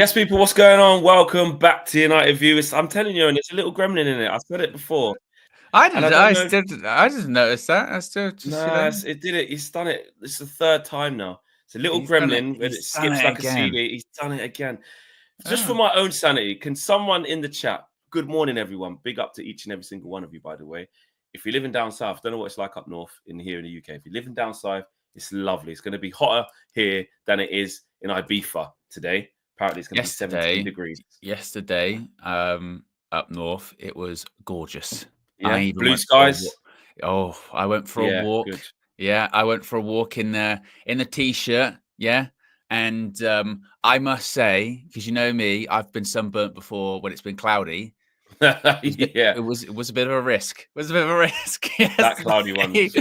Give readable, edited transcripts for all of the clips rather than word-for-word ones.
Yes, people, what's going on? Welcome back to United Viewers. I'm telling you, and there's a little gremlin in it. I said it before, and I don't know. I didn't notice that. I still just Nah, it did it. He's done it. It's the third time now. It's a little he's done it. gremlin when it He's done skips it like a again. CD. He's done it again. Just for Oh. my own sanity, can someone in the chat? Good morning, everyone. Big up to each and every single one of you, by the way. If you're living down south, don't know what it's like up north here in the UK. If you're living down south, it's lovely. It's going to be hotter here than it is in Ibiza today. Apparently, it's going to be 17 degrees. Yesterday, up north, it was gorgeous. Yeah, blue skies. I went for a walk. Good. Yeah, I went for a walk in the t-shirt. Yeah, and I must say, because you know me, I've been sunburnt before when it's been cloudy. Yeah, it was a bit of a risk. It was a bit of a risk. That cloudy one was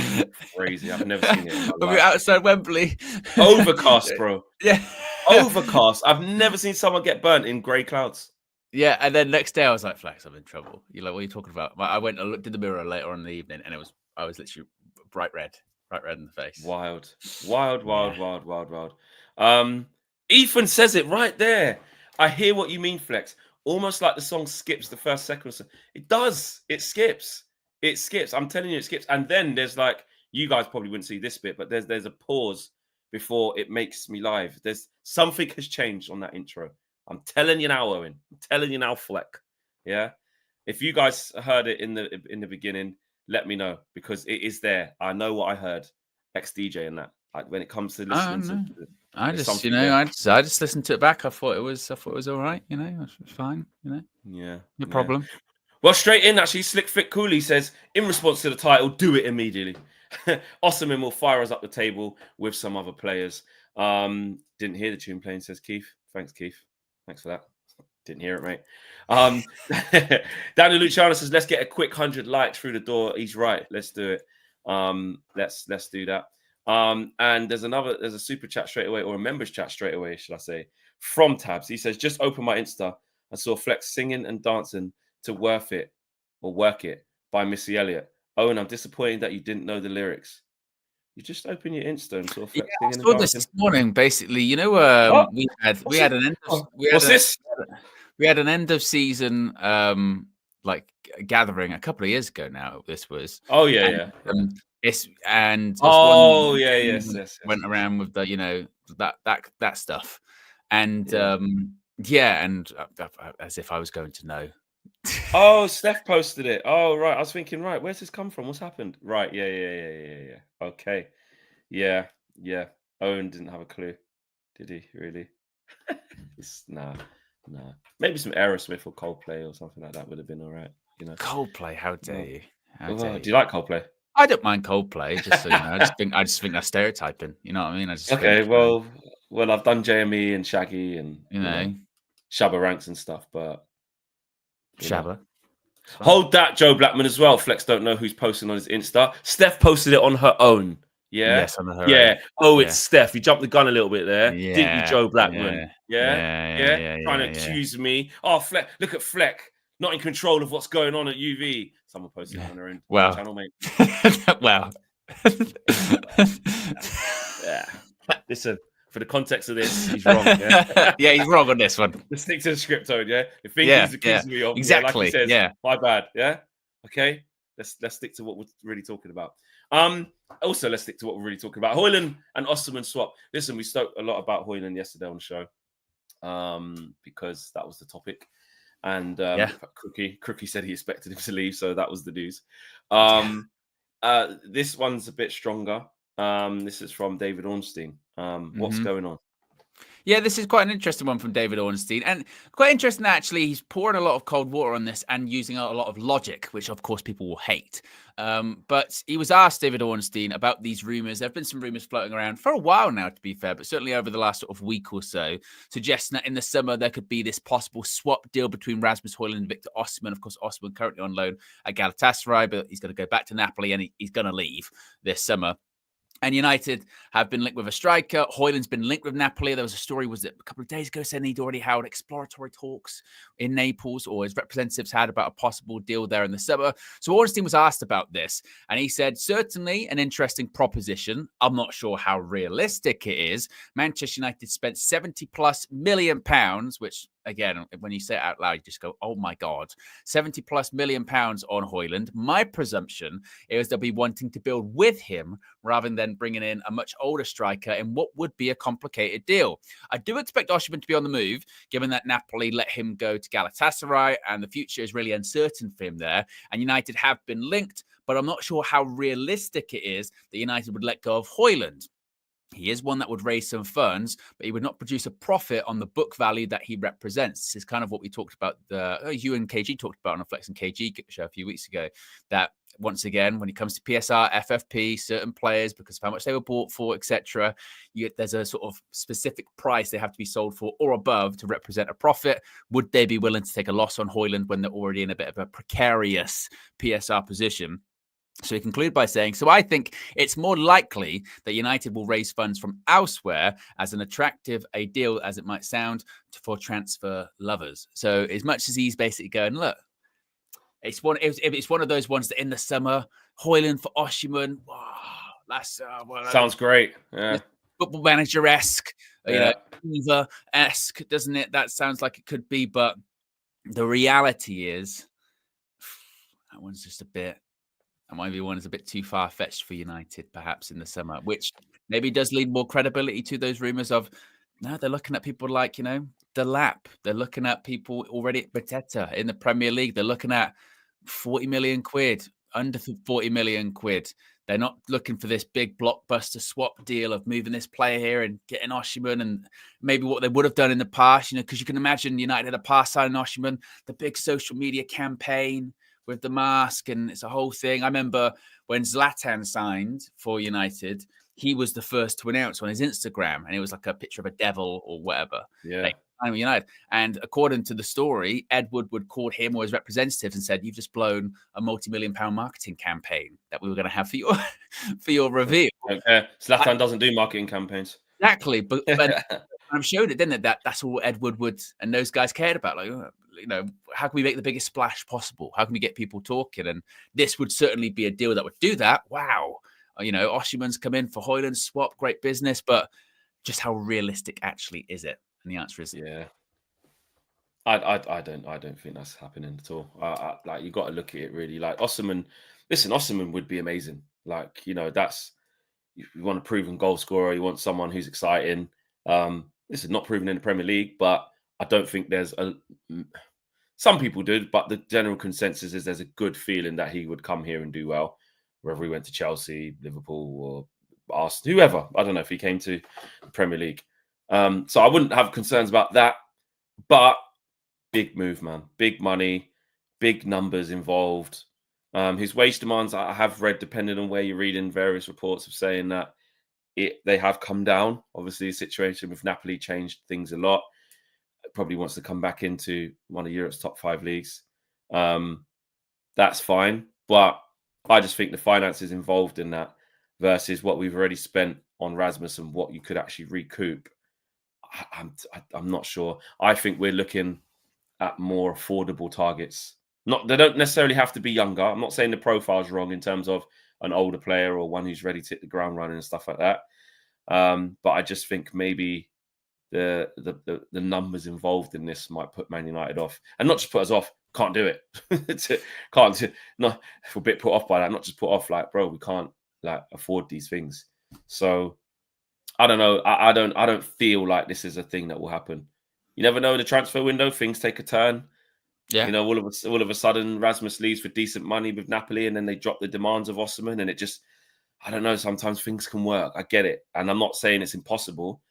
crazy. I've never seen it. We were outside Wembley. Overcast, bro. Yeah. Overcast. I've never seen someone get burnt in grey clouds. Yeah, and then next day I was like, Flex, I'm in trouble. You're like, what are you talking about? I went and looked in the mirror later on in the evening, and I was literally bright red in the face. Wild. Ethan says it right there. I hear what you mean, Flex. Almost like the song skips the first second or so. It does. It skips. I'm telling you, it skips. And then there's like, you guys probably wouldn't see this bit, but there's a pause before it makes me live. There's something has changed on that intro. I'm telling you now, Owen. I'm telling you now, Fleck. Yeah. If you guys heard it in the beginning, let me know, because it is there. I know what I heard. Ex DJ and that. When it comes to listening to I just listened to it back. I thought it was all right, it was fine, Yeah. No problem. Well, straight in, actually, Slick Fit Cooley says, in response to the title, do it immediately. Osimhen will fire us up the table with some other players. Didn't hear the tune playing, says Keith. Thanks, Keith. Thanks for that. Didn't hear it, mate. Danny Luciano says, let's get a quick 100 likes through the door. He's right. Let's do it. Let's do that. And there's a super chat straight away, or a members chat straight away, should I say, from Tabs. He says, just open my Insta and saw Flex singing and dancing to Work It by Missy Elliott. Owen, I'm disappointed that you didn't know the lyrics. You just open your Insta and saw Flex singing and dancing. This morning, basically, we had an end of season gathering a couple of years ago now. This was yes. Went around with the that stuff, and and as if I was going to know. Oh, Steph posted it. Oh, right. I was thinking, right, where's this come from? What's happened? Right. Yeah. Okay. Yeah. Owen didn't have a clue. Did he really? Nah. Maybe some Aerosmith or Coldplay or something like that would have been all right. Coldplay, how dare you? Do you like Coldplay? I don't mind Coldplay, just so you know. I just think that's stereotyping. You know what I mean? Well, I've done JME and Shaggy and Shabba Ranks and stuff, but Shabba. Hold that, Joe Blackman as well. Flex don't know who's posting on his Insta. Steph posted it on her own. Yeah. Yes, on her own. Oh, it's Steph. You jumped the gun a little bit there, didn't you, Joe Blackman? Yeah. Trying to accuse me. Oh, Fleck. Look at Fleck. Not in control of what's going on at UV. Someone posted it on their own channel, mate. Yeah. Listen. For the context of this, he's wrong. Yeah, he's wrong on this one. Let's stick to the script, Owen. Yeah, the thing he's accusing me of. Exactly. Like he says, my bad. Yeah. Okay. Let's stick to what we're really talking about. Also, let's stick to what we're really talking about. Hojlund and Osimhen swap. Listen, we spoke a lot about Hojlund yesterday on the show, because that was the topic. And Crookie said he expected him to leave, so that was the news. This one's a bit stronger. This is from David Ornstein. What's going on? Yeah, this is quite an interesting one from David Ornstein, and quite interesting actually. He's pouring a lot of cold water on this and using a lot of logic, which of course people will hate. But he was asked, David Ornstein, about these rumours. There have been some rumours floating around for a while now, to be fair, but certainly over the last sort of week or so, suggesting that in the summer there could be this possible swap deal between Rasmus Hojlund and Victor Osimhen. Of course, Osimhen currently on loan at Galatasaray, but he's going to go back to Napoli and he's going to leave this summer. And United have been linked with a striker. Hojlund's been linked with Napoli. There was a story, was it a couple of days ago, saying he'd already held exploratory talks in Naples, or his representatives had, about a possible deal there in the summer. So Ornstein was asked about this, and he said, certainly an interesting proposition. I'm not sure how realistic it is. Manchester United spent 70 plus million pounds, which, again, when you say it out loud, you just go, oh my God, 70 plus million pounds on Hojlund. My presumption is they'll be wanting to build with him rather than bringing in a much older striker in what would be a complicated deal. I do expect Osimhen to be on the move, given that Napoli let him go to Galatasaray and the future is really uncertain for him there. And United have been linked, but I'm not sure how realistic it is that United would let go of Hojlund. He is one that would raise some funds, but he would not produce a profit on the book value that he represents. This is kind of what we talked about, you and KG talked about on a Flex and KG show a few weeks ago, that once again, when it comes to PSR, FFP, certain players, because of how much they were bought for, etc., there's a sort of specific price they have to be sold for or above to represent a profit. Would they be willing to take a loss on Hojlund when they're already in a bit of a precarious PSR position? So he concluded by saying, so I think it's more likely that United will raise funds from elsewhere as an attractive a deal as it might sound for transfer lovers. So as much as he's basically going, look, it's one of those ones that in the summer, Hojlund for Osimhen, wow, that's sounds great. Yeah. Football manager-esque, Eva-esque, doesn't it? That sounds like it could be, but the reality is that one's just a bit. And maybe one is a bit too far-fetched for United, perhaps, in the summer, which maybe does lead more credibility to those rumours of, no, they're looking at people like, the Lap. They're looking at people already at Mateta in the Premier League. They're looking at 40 million quid, under 40 million quid. They're not looking for this big blockbuster swap deal of moving this player here and getting Osimhen, and maybe what they would have done in the past, because you can imagine United had a pass signing Osimhen, the big social media campaign with the mask, and it's a whole thing. I remember when Zlatan signed for United, he was the first to announce on his Instagram, and it was like a picture of a devil or whatever. Yeah. United. And according to the story, Ed Woodward called him or his representatives and said, "You've just blown a multi-million-pound marketing campaign that we were going to have for your reveal." Zlatan doesn't do marketing campaigns. Exactly, but I'm showed it, didn't it? That's all Ed Woodward and those guys cared about. Like, how can we make the biggest splash possible? How can we get people talking? And this would certainly be a deal that would do that. Wow, Osimhen's come in for Hojlund swap, great business, but just how realistic actually is it? And the answer is I don't think that's happening at all. Like, you got to look at it really. Like Osimhen, listen, Osimhen would be amazing. Like, that's, you want a proven goal scorer, you want someone who's exciting. This is not proven in the Premier League, but I don't think there's some people do, but the general consensus is there's a good feeling that he would come here and do well, whether he went to Chelsea, Liverpool, or Arsenal, whoever. I don't know if he came to the Premier League. So I wouldn't have concerns about that, but big move, man. Big money, big numbers involved. His wage demands, I have read, depending on where you're reading, various reports of saying that they have come down. Obviously, the situation with Napoli changed things a lot. Probably wants to come back into one of Europe's top 5 leagues. That's fine, but I just think the finances involved in that versus what we've already spent on Rasmus and what you could actually recoup, I'm not sure. I think we're looking at more affordable targets. They don't necessarily have to be younger. I'm not saying the profile's wrong in terms of an older player or one who's ready to hit the ground running and stuff like that. But I just think maybe the numbers involved in this might put Man United off, and not just put us off. Can't do it. Not if we're a bit put off by that. Not just put off like, bro, we can't afford these things. So I don't know. I don't feel like this is a thing that will happen. You never know in the transfer window, things take a turn. Yeah. All of a sudden, Rasmus leaves for decent money with Napoli, and then they drop the demands of Osimhen, and it just, I don't know. Sometimes things can work. I get it, and I'm not saying it's impossible,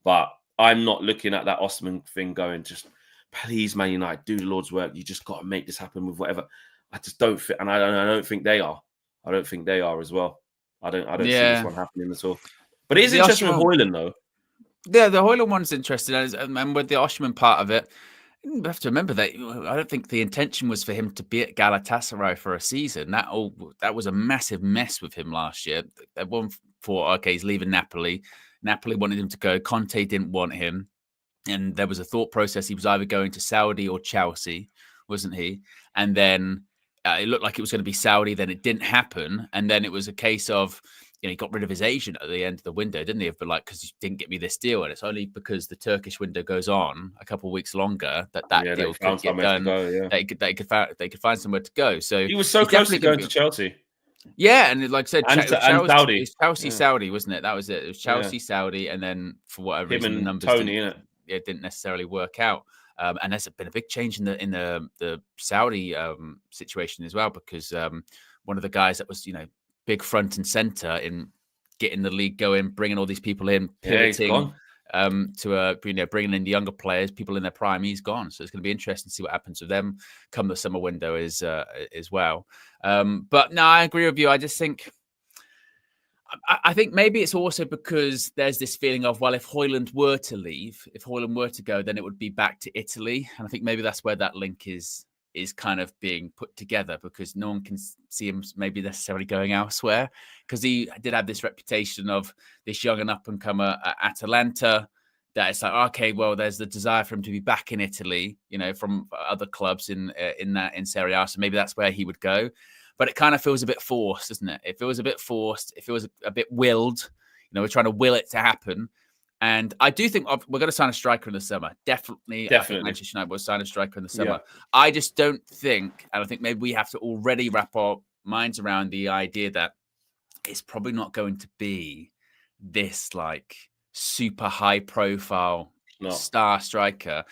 but I'm not looking at that Osimhen thing going, just please, Man United, do the Lord's work. You just got to make this happen with whatever. I just don't fit, and I don't think they are. I don't think they are as well. I don't see this one happening at all. But it is interesting with Hojlund, though. Yeah, the Hojlund one's interesting, and with the Osimhen part of it, You have to remember that I don't think the intention was for him to be at Galatasaray for a season. That was a massive mess with him last year. Everyone thought, okay, he's leaving Napoli. Napoli wanted him to go. Conte didn't want him, and there was a thought process. He was either going to Saudi or Chelsea, wasn't he? And then it looked like it was going to be Saudi. Then it didn't happen, and then it was a case of, he got rid of his agent at the end of the window, didn't he? But like, because you didn't get me this deal, and it's only because the Turkish window goes on a couple of weeks longer that deal could get done. They could find somewhere to go. So he was so close to going to Chelsea. Yeah, and like I said, and Saudi. Chelsea, Saudi, wasn't it? That was it. It was Chelsea, Saudi, and then for whatever reason, the numbers didn't necessarily work out. And there's been a big change in the Saudi situation as well, because one of the guys that was big front and center in getting the league going, bringing all these people in, pivoting to bringing in the younger players, people in their prime, he's gone. So it's going to be interesting to see what happens with them come the summer window as well. But no, I agree with you. I just think, I think maybe it's also because there's this feeling of, well, if Hojlund were to leave, if Hojlund were to go, then it would be back to Italy. And I think maybe that's where that link is kind of being put together, because no one can see him maybe necessarily going elsewhere, because he did have this reputation of this young and up-and-comer at Atalanta, that it's like, okay, well, there's the desire for him to be back in Italy, from other clubs in Serie A, so maybe that's where he would go. But it kind of feels a bit forced, doesn't it? It feels a bit forced. It feels a bit willed. We're trying to will it to happen. And I do think we're going to sign a striker in the summer. Definitely. I think Manchester United will sign a striker in the summer. Yeah. I just don't think, and I think maybe we have to already wrap our minds around the idea that it's probably not going to be this like super high profile star striker.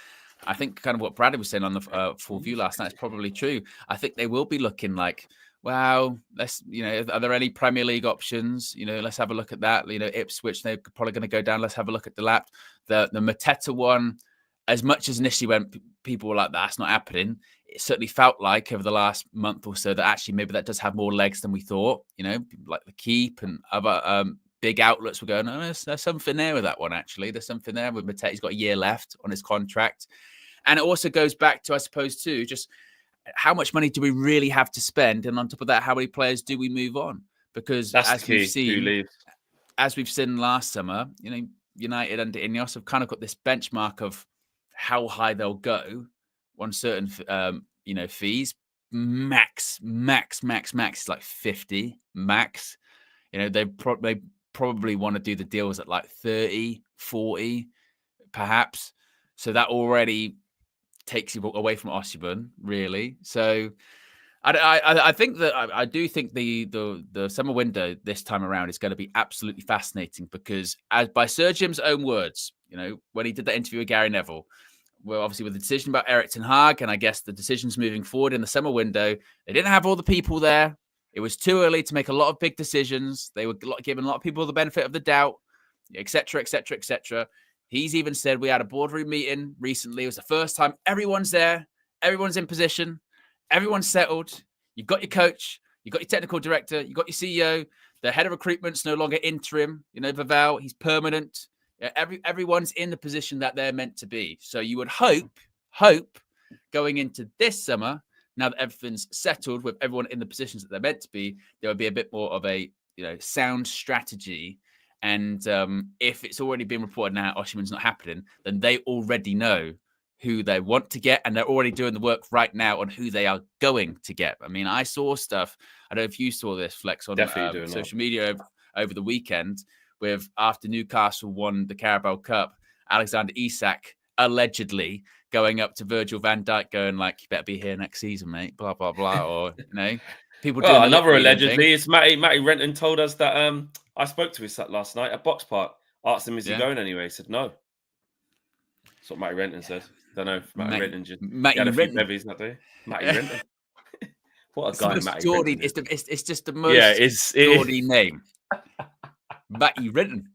I think kind of what Bradley was saying on the full view last night is probably true. I think they will be looking like, wow, let's, are there any Premier League options? Let's have a look at that. Ipswich, they're probably going to go down. Let's have a look at the Mateta one. As much as initially when people were like, that's not happening, it certainly felt like over the last month or so that actually maybe that does have more legs than we thought. Like the Keep and other big outlets were going, oh, there's something there with that one, actually. There's something there with Mateta. He's got a year left on his contract. And it also goes back to, I suppose, too, just how much money do we really have to spend? And on top of that, how many players do we move on? Because as we've seen last summer, United under Ineos have kind of got this benchmark of how high they'll go on certain, fees. Max is like 50 max. They probably want to do the deals at like 30, 40, perhaps. So that already takes you away from Osimhen, really. So I think that I do think the summer window this time around is going to be absolutely fascinating, because as by Sir Jim's own words, when he did that interview with Gary Neville, well, obviously with the decision about Erik ten Hag, and I guess the decisions moving forward in the summer window, they didn't have all the people there. It was too early to make a lot of big decisions. They were giving a lot of people the benefit of the doubt, etc., etc., etc. He's even said we had a boardroom meeting recently. It was the first time everyone's there. Everyone's in position. Everyone's settled. You've got your coach. You've got your technical director. You've got your CEO. The head of recruitment's no longer interim. Vaval, he's permanent. Everyone's in the position that they're meant to be. So you would hope going into this summer, now that everything's settled with everyone in the positions that they're meant to be, there would be a bit more of a sound strategy. And if it's already been reported now Osimhen's not happening, then they already know who they want to get, and they're already doing the work right now on who they are going to get. I mean, I saw stuff. I don't know if you saw this, Flex, on social media over the weekend, with after Newcastle won the Carabao Cup, Alexander Isak allegedly going up to Virgil van Dijk going like, you better be here next season, mate, blah, blah, blah. Or, people doing another allegedly. It's Matty Renton told us that I spoke to his son last night at Box Park. Asked him, is he going anyway? He said, no. That's what Matty Renton said. Don't know if Matty Renton just had a few bevies that day. Matty Renton. What a guy, Matty Renton. It's just the most Geordie name. Matty Renton.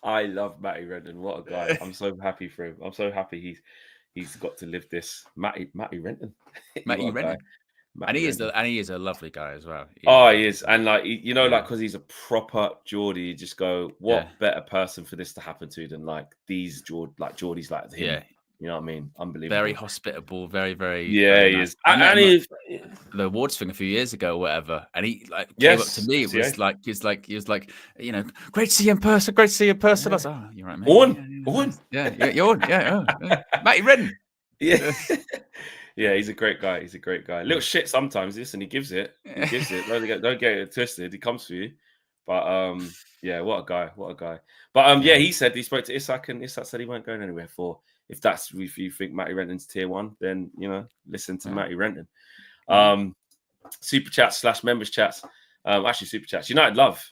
I love Matty Renton. What a guy. I'm so happy for him. I'm so happy he's got to live this. Matty Renton. Matty Renton. And Matty he is Renton. he is a lovely guy as well. Oh, he is. And like, you know, Yeah. like, because he's a proper Geordie, you just go, what Yeah. better person for this to happen to than like these Geordies like him? Yeah. You know what I mean? Unbelievable. Very hospitable, very, very, Yeah, very he nice. is. I met And him at he, the awards thing a few years ago or whatever, and he like came up to yes, me. It was FCA. like he was like, you know, great to see you in person, great to see you in person. I was Yeah. like, oh, you're right, mate. Owen. Yeah, Owen. nice. You're on. Yeah, Matty Redden. Yeah. Yeah, he's a great guy. He's a great guy. Little shit sometimes, listen, he gives it. He gives it. Don't get it twisted. He comes for you. But yeah, what a guy. What a guy. But yeah, he said he spoke to Isak, and Isak said he weren't going anywhere for if you think Matty Renton's tier 1, then listen to Matty Renton. Super chats / members chats. Actually super chats. United Love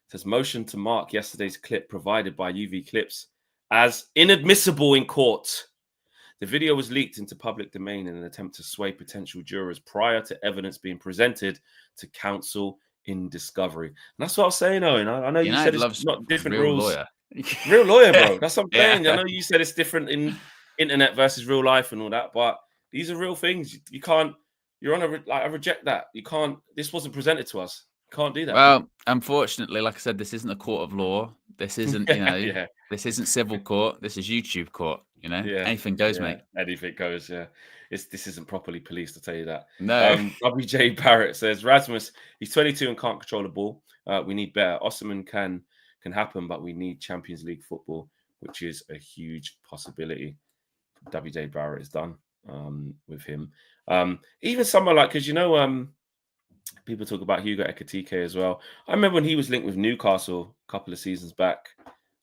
says motion to mark yesterday's clip provided by UV Clips as inadmissible in court. The video was leaked into public domain in an attempt to sway potential jurors prior to evidence being presented to counsel in discovery. And that's what I was saying, Owen. I know you said it's not different real rules. Lawyer. Real lawyer, bro. That's what I'm Yeah. saying. I know you said it's different in internet versus real life and all that, but these are real things. You can't. You're on I reject that. You can't. This wasn't presented to us. You can't do that. Well, unfortunately, like I said, this isn't a court of law. This isn't, this isn't civil court. This is YouTube court. Anything goes, mate. Anything goes. Yeah, this isn't properly policed. To tell you that. No. WJ Barrett says Rasmus. He's 22 and can't control the ball. We need better. Osimhen can happen, but we need Champions League football, which is a huge possibility. WJ Barrett is done with him. Even someone like, because people talk about Hugo Ekitike as well. I remember when he was linked with Newcastle a couple of seasons back,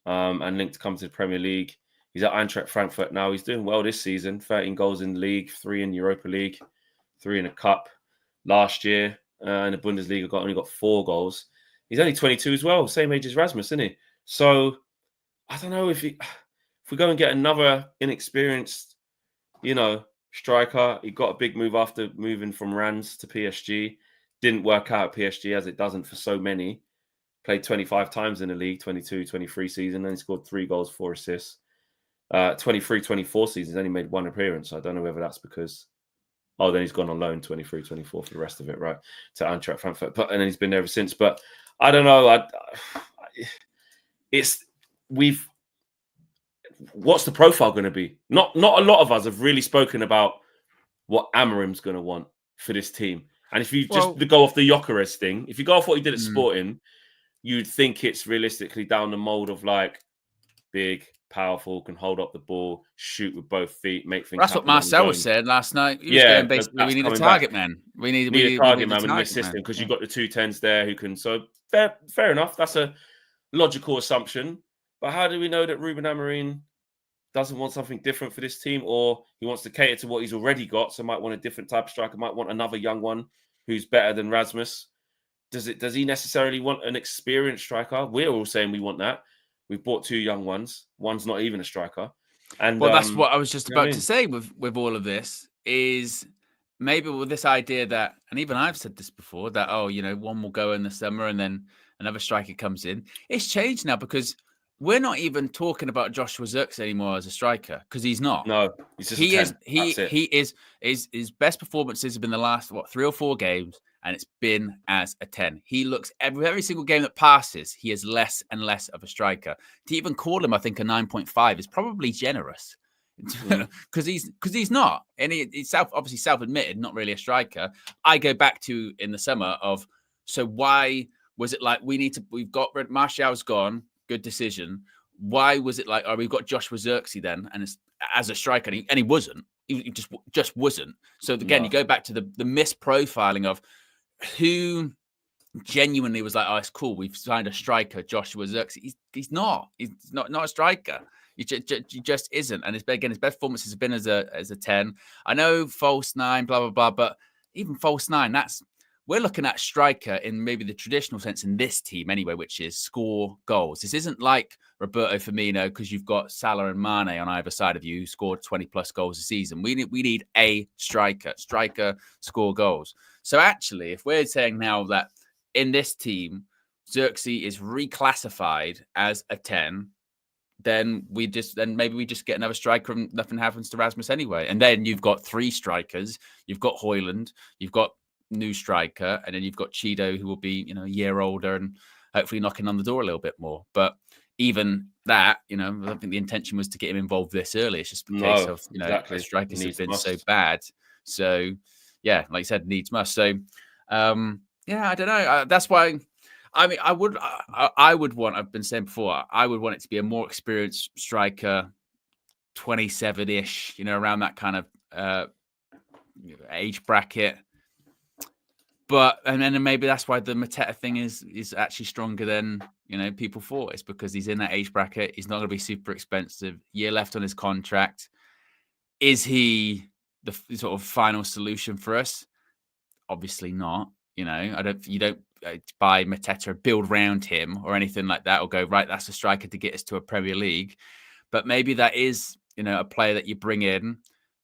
and linked to come to the Premier League. He's at Eintracht Frankfurt now. He's doing well this season. 13 goals in the league, 3 in Europa League, 3 in a cup. Last year in the Bundesliga, only got 4 goals. He's only 22 as well, same age as Rasmus, isn't he? So I don't know if we go and get another inexperienced, striker. He got a big move after moving from Rennes to PSG. Didn't work out at PSG, as it doesn't for so many. Played 25 times in the league, 22, 23 season, and he scored 3 goals, 4 assists. 23, 24 seasons, only made 1 appearance. I don't know whether that's because, then he's gone on loan 23, 24 for the rest of it, right? To Eintracht Frankfurt. And then he's been there ever since. But I don't know. What's the profile going to be? Not a lot of us have really spoken about what Amorim's going to want for this team. And if you just go off the Gyökeres thing, if you go off what he did at Sporting, you'd think it's realistically down the mold of like big, powerful, can hold up the ball, shoot with both feet, make things happen. That's what Marcel was saying last night. He was going basically, we need a target man. We need a target man with an assistant because you've got the 2 10s there who can. So fair enough. That's a logical assumption. But how do we know that Ruben Amorim doesn't want something different for this team, or he wants to cater to what he's already got? So might want a different type of striker, might want another young one who's better than Rasmus. Does he necessarily want an experienced striker? We're all saying we want that. We've bought 2 young ones. One's not even a striker. And that's what I was just about to say with all of this is maybe with this idea that, and even I've said this before, that, one will go in the summer and then another striker comes in. It's changed now because we're not even talking about Joshua Zirkzee anymore as a striker because he's not. No, he's just he is his best performances have been the last 3 or 4 games, and it's been as a 10. He looks every single game that passes, he is less and less of a striker. To even call him, I think, a 9.5 is probably generous because he's not, and he's obviously self-admitted, not really a striker. I go back to in the summer of, so why was it like we've got Martial's gone. Good decision. Why was it like, we've got Joshua Zirkzee then, and it's as a striker, and he wasn't. He just wasn't. So again, you go back to the misprofiling of who genuinely was like, it's cool, we've signed a striker, Joshua Zirkzee. He's not a striker. He just isn't. And his best performances have been as a 10. I know false 9, blah blah blah, but even false 9, we're looking at striker in maybe the traditional sense in this team anyway, which is score goals. This isn't like Roberto Firmino because you've got Salah and Mane on either side of you who scored 20 plus goals a season. We need a striker, score goals. So actually, if we're saying now that in this team, Zirkzee is reclassified as a 10, then maybe we just get another striker and nothing happens to Rasmus anyway. And then you've got 3 strikers. You've got Hojlund. You've got new striker, and then you've got Chido, who will be, a year older and hopefully knocking on the door a little bit more. But even that, I don't think the intention was to get him involved this early. It's just a case of, exactly. strikers have been Must. so bad. So, yeah, like you said, needs must. So, yeah, I don't know. That's why. I mean, I would want. I've been saying before. I would want it to be a more experienced striker, 27-ish. Around that kind of age bracket. But and then maybe that's why the Mateta thing is actually stronger than people thought. It's because he's in that age bracket. He's not going to be super expensive. Year left on his contract. Is he the sort of final solution for us? Obviously not. You don't buy Mateta, build around him or anything like that, or go, right, that's a striker to get us to a Premier League. But maybe that is, a player that you bring in.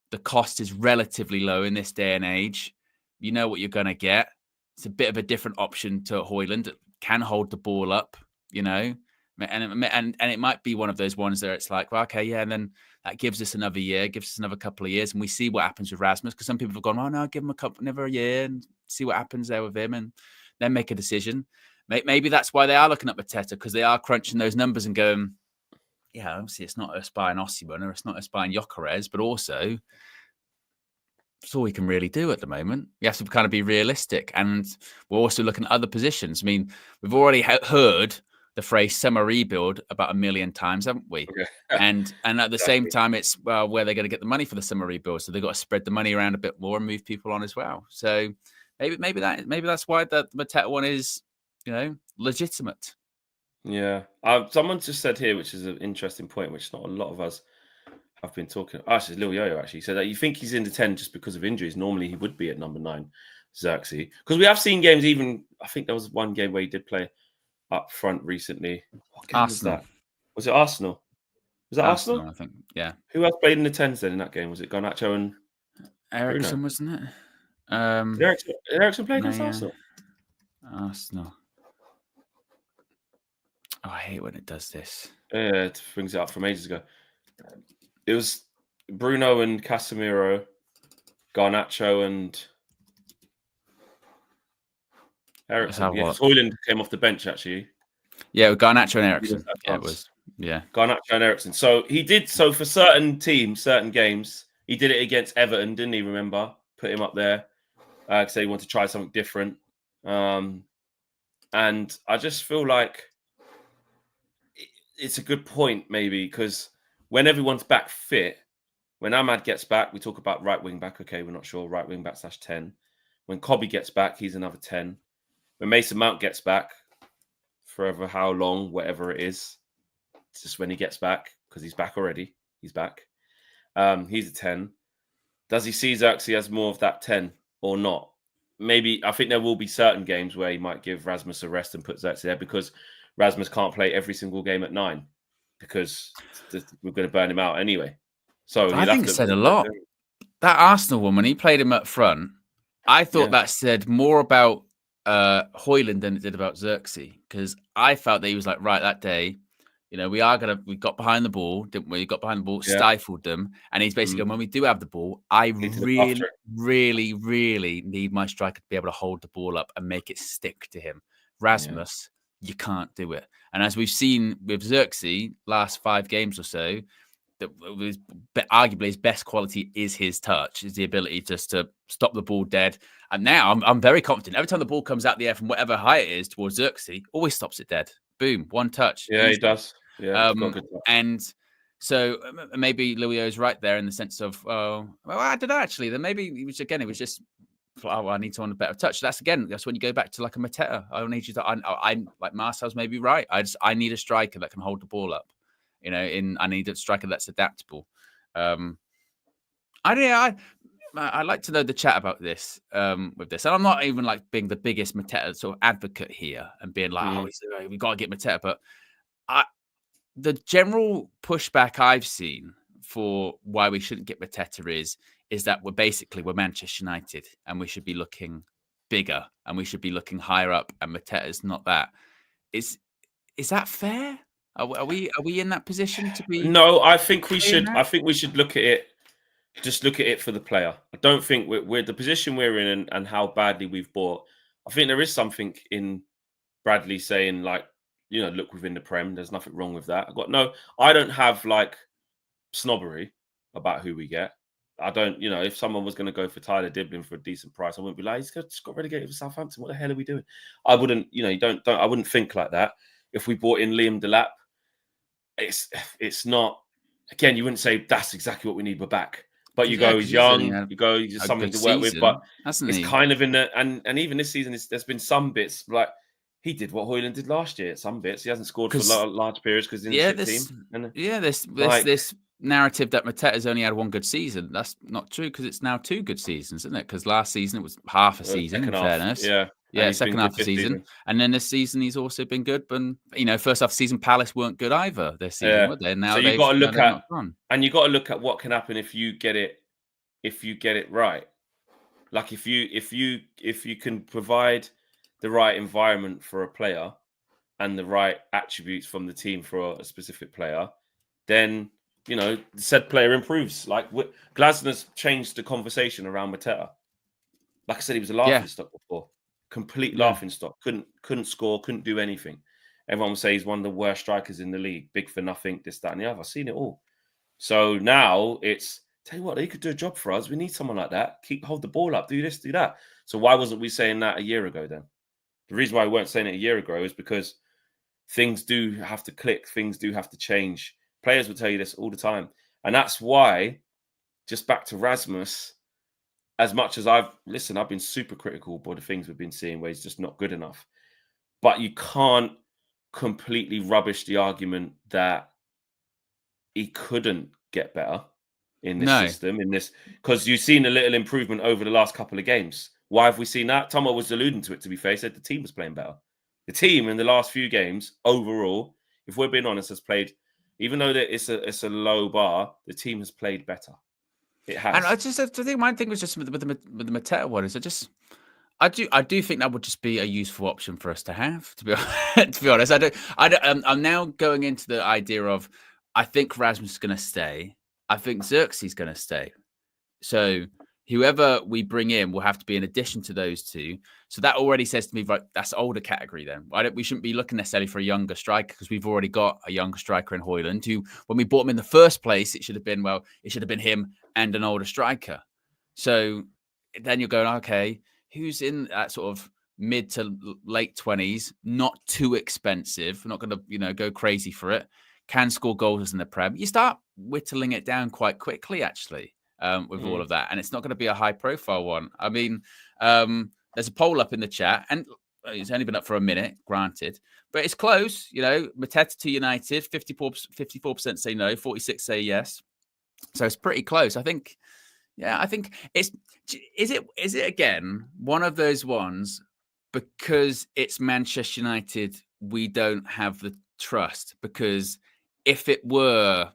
The cost is relatively low in this day and age. You know what you're going to get. It's a bit of a different option to Hojlund. It can hold the ball up, and it might be one of those ones where it's like, well, okay, yeah, and then that gives us another year, gives us another couple of years, and we see what happens with Rasmus. Because some people have gone, oh no, give him another year and see what happens there with him, and then make a decision. Maybe that's why they are looking at Mateta, because they are crunching those numbers and going, yeah, obviously it's not us buying Osimhen or it's not us buying Gyökeres, but also that's all we can really do at the moment. You have to kind of be realistic. And we're also looking at other positions. I mean, we've already heard the phrase summer rebuild about 1 million times, haven't we? Okay. and at the same time, it's where they're going to get the money for the summer rebuild. So they've got to spread the money around a bit more and move people on as well. So maybe that's why the Mateta one is, legitimate. Yeah. Someone just said here, which is an interesting point, which not a lot of us have been talking. Actually, Lil Yo actually said that you think he's in the 10 just because of injuries. Normally, he would be at number 9, Zirkzee. Because we have seen games, even I think there was one game where he did play up front recently. What game was that? Was it Arsenal? Was that Arsenal? I think, yeah. Who else played in the 10s then in that game? Was it Garnacho and Ericsson, wasn't it? Did Ericsson play against Arsenal? Arsenal. Oh, I hate when it does this. Yeah, it brings it up from ages ago. It was Bruno and Casemiro, Garnacho and Ericsson. Yeah, Hojlund came off the bench actually. Yeah, Garnacho and Ericsson. Yeah, it was. Yeah, Garnacho and Ericsson. So he did so for certain teams, certain games. He did it against Everton, didn't he? Remember, put him up there because they want to try something different. And I just feel like it's a good point, maybe, because when everyone's back fit, when Ahmad gets back, we talk about right wing back. Okay, we're not sure. Right wing back /10. When Kobe gets back, he's another 10. When Mason Mount gets back, forever how long, whatever it is, it's just when he gets back, because he's back already. He's back. He's a 10. Does he see Zirkzee as more of that 10 or not? Maybe. I think there will be certain games where he might give Rasmus a rest and put Zirkzee there, because Rasmus can't play every single game at 9 because we're going to burn him out anyway. So I think it said a lot. That Arsenal one, when he played him up front, I thought that said more about Hojlund than it did about Zirkzee, because I felt that he was like, right, that day, we got behind the ball, didn't we? We got behind the ball, stifled them. And he's basically going, when we do have the ball, I really, really, really need my striker to be able to hold the ball up and make it stick to him. Rasmus, you can't do it. And as we've seen with Zirkzee, last 5 games or so, arguably his best quality is his touch, is the ability just to stop the ball dead. And now I'm very confident. Every time the ball comes out the air from whatever height it is towards Zirkzee, always stops it dead. Boom, one touch. Yeah, he does. Yeah, got good touch. And so maybe Louis right there in the sense of, well, I don't know, actually. Then maybe it was just, I need someone with better touch. That's when you go back to like a Mateta. I need you to, I like Marcel's maybe right. I need a striker that can hold the ball up. I need a striker that's adaptable. I like to know the chat about this with this. And I'm not even like being the biggest Mateta sort of advocate here and being like, we got to get Mateta. But the general pushback I've seen for why we shouldn't get Mateta is that we're Manchester United and we should be looking bigger and we should be looking higher up, and Mateta's not that. Is that fair? Are we in that position to be? No, I think we should. I think we should look at it just look at it for the player. I don't think we're the position we're in and how badly we've bought. I think there is something in Bradley saying, like, look within the Prem. There's nothing wrong with that. I don't have like snobbery about who we get. I don't, if someone was going to go for Tyler Diblin for a decent price, I wouldn't be like, he's just got relegated for Southampton. What the hell are we doing? I wouldn't, I wouldn't think like that. If we bought in Liam Delap, it's not, again, you wouldn't say that's exactly what we need, we're back. But you go, he's young, he's just something to work with. But it's kind of in the, and even this season, there's been some bits, like he did what Hojlund did last year at some bits. He hasn't scored for large periods because he's in the team. This narrative that Mateta's only had one good season, that's not true, because it's now 2 good seasons, isn't it? Because last season it was half a season, in fairness. Yeah, second half of the season. And then this season he's also been good. But, first half of the season, Palace weren't good either this season, were they? Now so you've got to look at, and you've got to look at what can happen if you get it right. Like if you can provide the right environment for a player and the right attributes from the team for a specific player, then said player improves. Like Glasner's changed the conversation around Mateta. Like I said, he was a laughing stock before. Complete laughing stock. Couldn't score, couldn't do anything. Everyone would say he's one of the worst strikers in the league. Big for nothing, this, that, and the other. I've seen it all. So now it's, tell you what, they could do a job for us. We need someone like that. Hold the ball up, do this, do that. So why wasn't we saying that a year ago then? The reason why we weren't saying it a year ago is because things do have to click. Things do have to change. Players will tell you this all the time. And that's why, just back to Rasmus, as much as I've been super critical by the things we've been seeing where he's just not good enough. But you can't completely rubbish the argument that he couldn't get better in this system, because you've seen a little improvement over the last couple of games. Why have we seen that? Tomo was alluding to it, to be fair. He said the team was playing better. The team in the last few games, overall, if we're being honest, has played, even though it's a low bar, the team has played better. It has. And I think my thing was just with the Mateta one is I do think that would just be a useful option for us to have, to be honest. I'm now going into the idea of, I think Rasmus is going to stay. I think Zirkzee's going to stay. So whoever we bring in will have to be in addition to those two. So that already says to me, right, that's older category then. We shouldn't be looking necessarily for a younger striker, because we've already got a younger striker in Hojlund, who, when we bought him in the first place, it should have been him and an older striker. So then you're going, okay, who's in that sort of mid to late 20s, not too expensive, not going to, go crazy for it, can score goals in the Prem. You start whittling it down quite quickly, actually. With all of that, and it's not going to be a high profile one. I mean, there's a poll up in the chat, and it's only been up for a minute, granted, but it's close. Mateta to United, 54% say no, 46 say yes, so it's pretty close. I think it's is it again one of those ones, because it's Manchester United, we don't have the trust, because if it were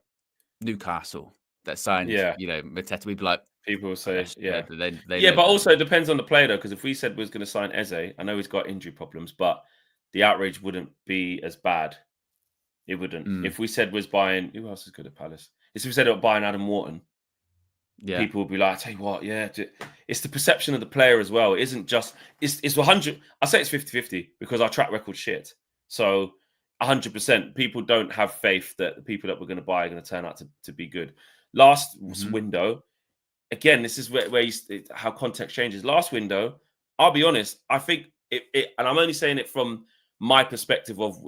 Newcastle that signed, Mateta, we'd be like, people will say, but also it depends on the player though, because if we said we was going to sign Eze, I know he's got injury problems, but the outrage wouldn't be as bad. It wouldn't. If we said was buying, who else is good at Palace? If we said about buying Adam Wharton, people would be like, tell you what, it's the perception of the player as well. It isn't just, it's 100, I say it's 50-50 because our track record's shit. So 100%, people don't have faith that the people that we're going to buy are going to turn out to be good. Last window, again, this is where how context changes. Last window, I'll be honest, I think it, and I'm only saying it from my perspective of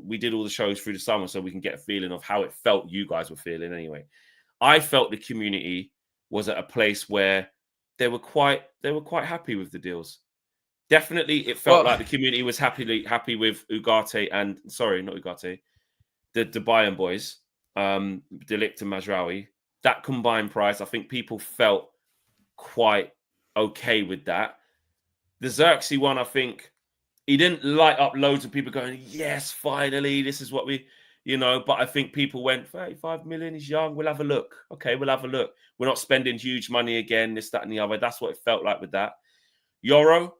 we did all the shows through the summer, so we can get a feeling of how it felt you guys were feeling anyway. I felt the community was at a place where they were quite happy with the deals. Definitely, it felt like the community was happy with Ugarte and, sorry, not Ugarte, the Bayern boys. Delict and Mazraoui, that combined price, I think people felt quite okay with that. The Zirkzee one, I think he didn't light up loads of people going, yes, finally, this is what we, but I think people went, 35 million, he's young, we'll have a look. Okay, we'll have a look. We're not spending huge money again, this, that, and the other. That's what it felt like with that. Euro,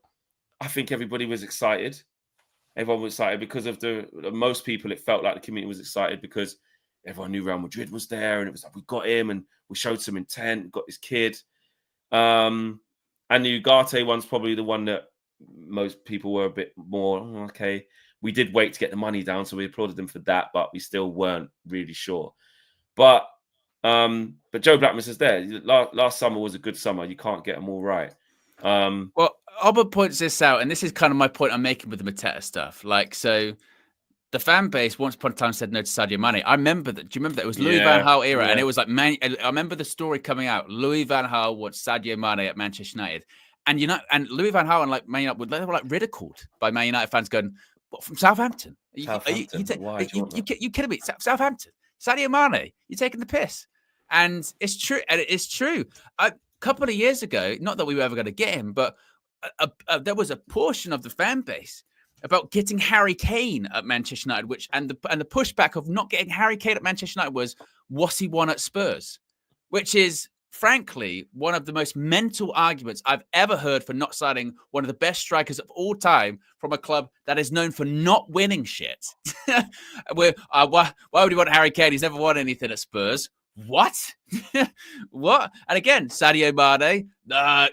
I think everybody was excited. Everyone was excited because of most people, it felt like the community was excited because everyone knew Real Madrid was there, and it was like we got him, and we showed some intent, got this kid. And the Ugarte one's probably the one that most people were a bit more okay. We did wait to get the money down, so we applauded them for that, but we still weren't really sure. But Joe Blackman says there, last summer was a good summer. You can't get them all right. Well, Albert points this out, and this is kind of my point I'm making with the Mateta stuff. Like, so the fan base once upon a time said no to Sadio Mane. I remember that. Do you remember that? It was Louis van Gaal era, and it was like, man, I remember the story coming out. Louis van Gaal wants Sadio Mane at Manchester United. And and Louis van Gaal and like Man United, they were like ridiculed by Man United fans going, "What, from Southampton? Why do you want that? You kidding me? Southampton? Sadio Mane? You're taking the piss." And it's true. And it's true. A couple of years ago, not that we were ever going to get him, but there was a portion of the fan base about getting Harry Kane at Manchester United, and the pushback of not getting Harry Kane at Manchester United was, what's he won at Spurs? Which is, frankly, one of the most mental arguments I've ever heard for not signing one of the best strikers of all time from a club that is known for not winning shit. Why would you want Harry Kane? He's never won anything at Spurs. What? What? And again, Sadio Mane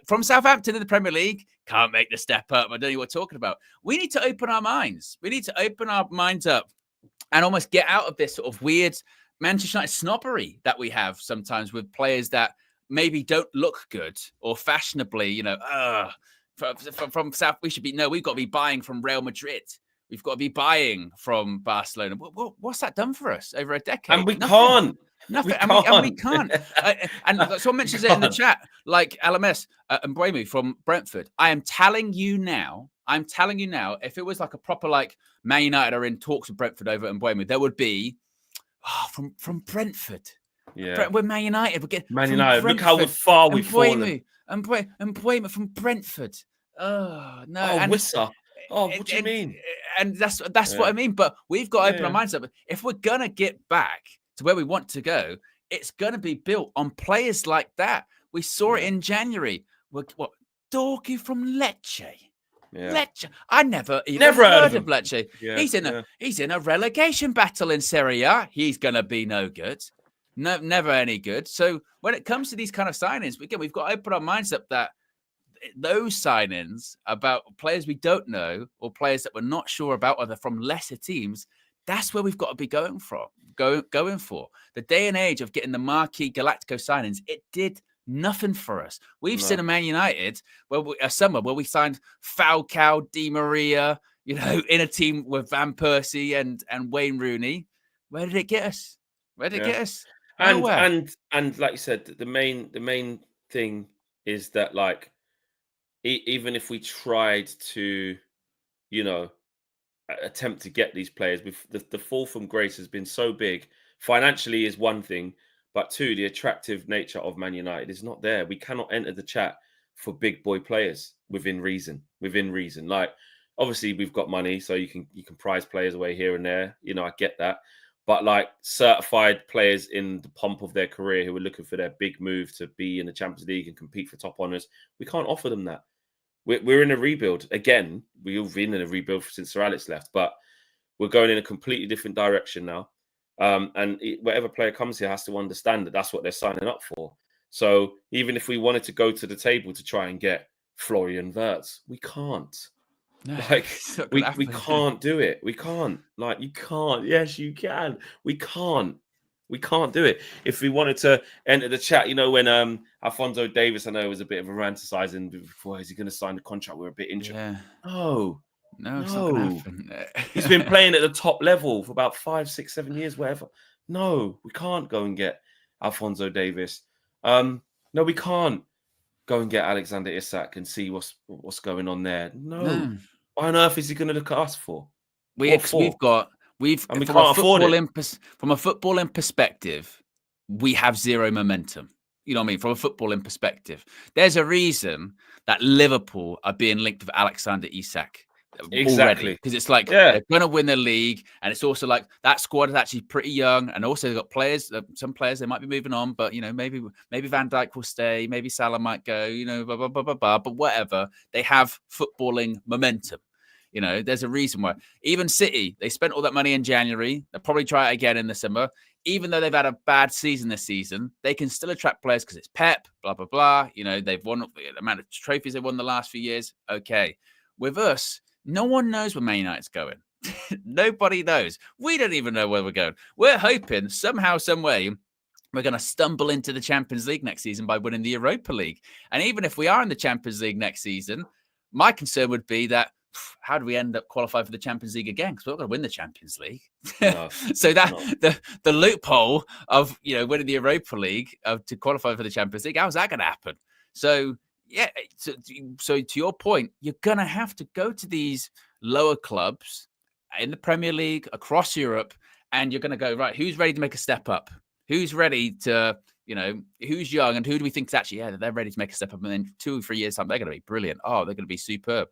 from Southampton in the Premier League can't make the step up. I don't know what you're talking about. We need to open our minds. We need to open our minds up and almost get out of this sort of weird Manchester United snobbery that we have sometimes with players that maybe don't look good or fashionably, from South. We've got to be buying from Real Madrid. We've got to be buying from Barcelona. What's that done for us over a decade? And we can't. Nothing. We can't. And someone mentions it in the chat, like LMS and Mbeumo from Brentford. I'm telling you now, if it was like a proper like Man United are in talks with Brentford over Mbeumo, there would be from Brentford. Yeah, we're Man United. We're getting Man United. Look how far we've fallen. Mbeumo from Brentford. Oh no! Oh, Wissa. Oh, what do you mean? And that's what I mean. But we've got to open our minds up. If we're gonna get back to where we want to go, it's gonna be built on players like that. We saw it in January. What Dorky from Lecce? Yeah. Lecce. I never heard of Lecce. Yeah. He's in a relegation battle in Serie A. He's gonna be no good. No, never any good. So when it comes to these kind of signings, we've got to open our minds up that those signings about players we don't know or players that we're not sure about, or they're from lesser teams, that's where we've got to be going for. The day and age of getting the marquee Galactico signings, it did nothing for us. We've seen a Man United a summer where we signed Falcao, Di Maria, in a team with Van Persie and Wayne Rooney. Where did it get us? And like you said, the main thing is that, like, even if we tried to, attempt to get these players, the fall from grace has been so big. Financially is one thing, but two, the attractive nature of Man United is not there. We cannot enter the chat for big boy players within reason. Like, obviously we've got money, so you can prize players away here and there. I get that. But like certified players in the pomp of their career who are looking for their big move to be in the Champions League and compete for top honours, we can't offer them that. We're in a rebuild. Again, we've been in a rebuild since Sir Alex left, but we're going in a completely different direction now. And whatever player comes here has to understand that that's what they're signing up for. So even if we wanted to go to the table to try and get Florian Wirtz, we can't. No, like we can't do it. We can't. Like, you can't. Yes, you can. We can't do it. If we wanted to enter the chat, when Alphonso Davies, I know, was a bit of a ranticizing before, is he going to sign the contract? We're a bit interested. Yeah. No, it's not going to happen. He's been playing at the top level for about 5, 6, 7 years, whatever. No, we can't go and get Alphonso Davies. No, we can't go and get Alexander Isak and see what's going on there. No. Why on earth is he going to look at us for? From a footballing perspective, we have zero momentum. You know what I mean? From a footballing perspective, there's a reason that Liverpool are being linked with Alexander Isak. Exactly, because it's like they're going to win the league, and it's also like that squad is actually pretty young, and also they've got players. Some players they might be moving on, but maybe Van Dijk will stay, maybe Salah might go. Blah, blah, blah, blah, blah. But whatever, they have footballing momentum. There's a reason why. Even City, they spent all that money in January. They'll probably try it again in the summer. even though they've had a bad season this season, they can still attract players because it's Pep, blah, blah, blah. You know, they've won the amount of trophies they've won the last few years. Okay. With us, no one knows where Man United's going. Nobody knows. We don't even know where we're going. We're hoping somehow, some way, we're going to stumble into the Champions League next season by winning the Europa League. And even if we are in the Champions League next season, my concern would be that how do we end up qualifying for the Champions League again? Because we're not going to win the Champions League. No, so the loophole of winning the Europa League to qualify for the Champions League, how's that going to happen? So yeah, so to your point, you're going to have to go to these lower clubs in the Premier League across Europe, and you're going to go, right, who's ready to make a step up? Who's ready to, who's young, and who do we think is actually, they're ready to make a step up? And then 2 or 3 years time, they're going to be brilliant. Oh, they're going to be superb.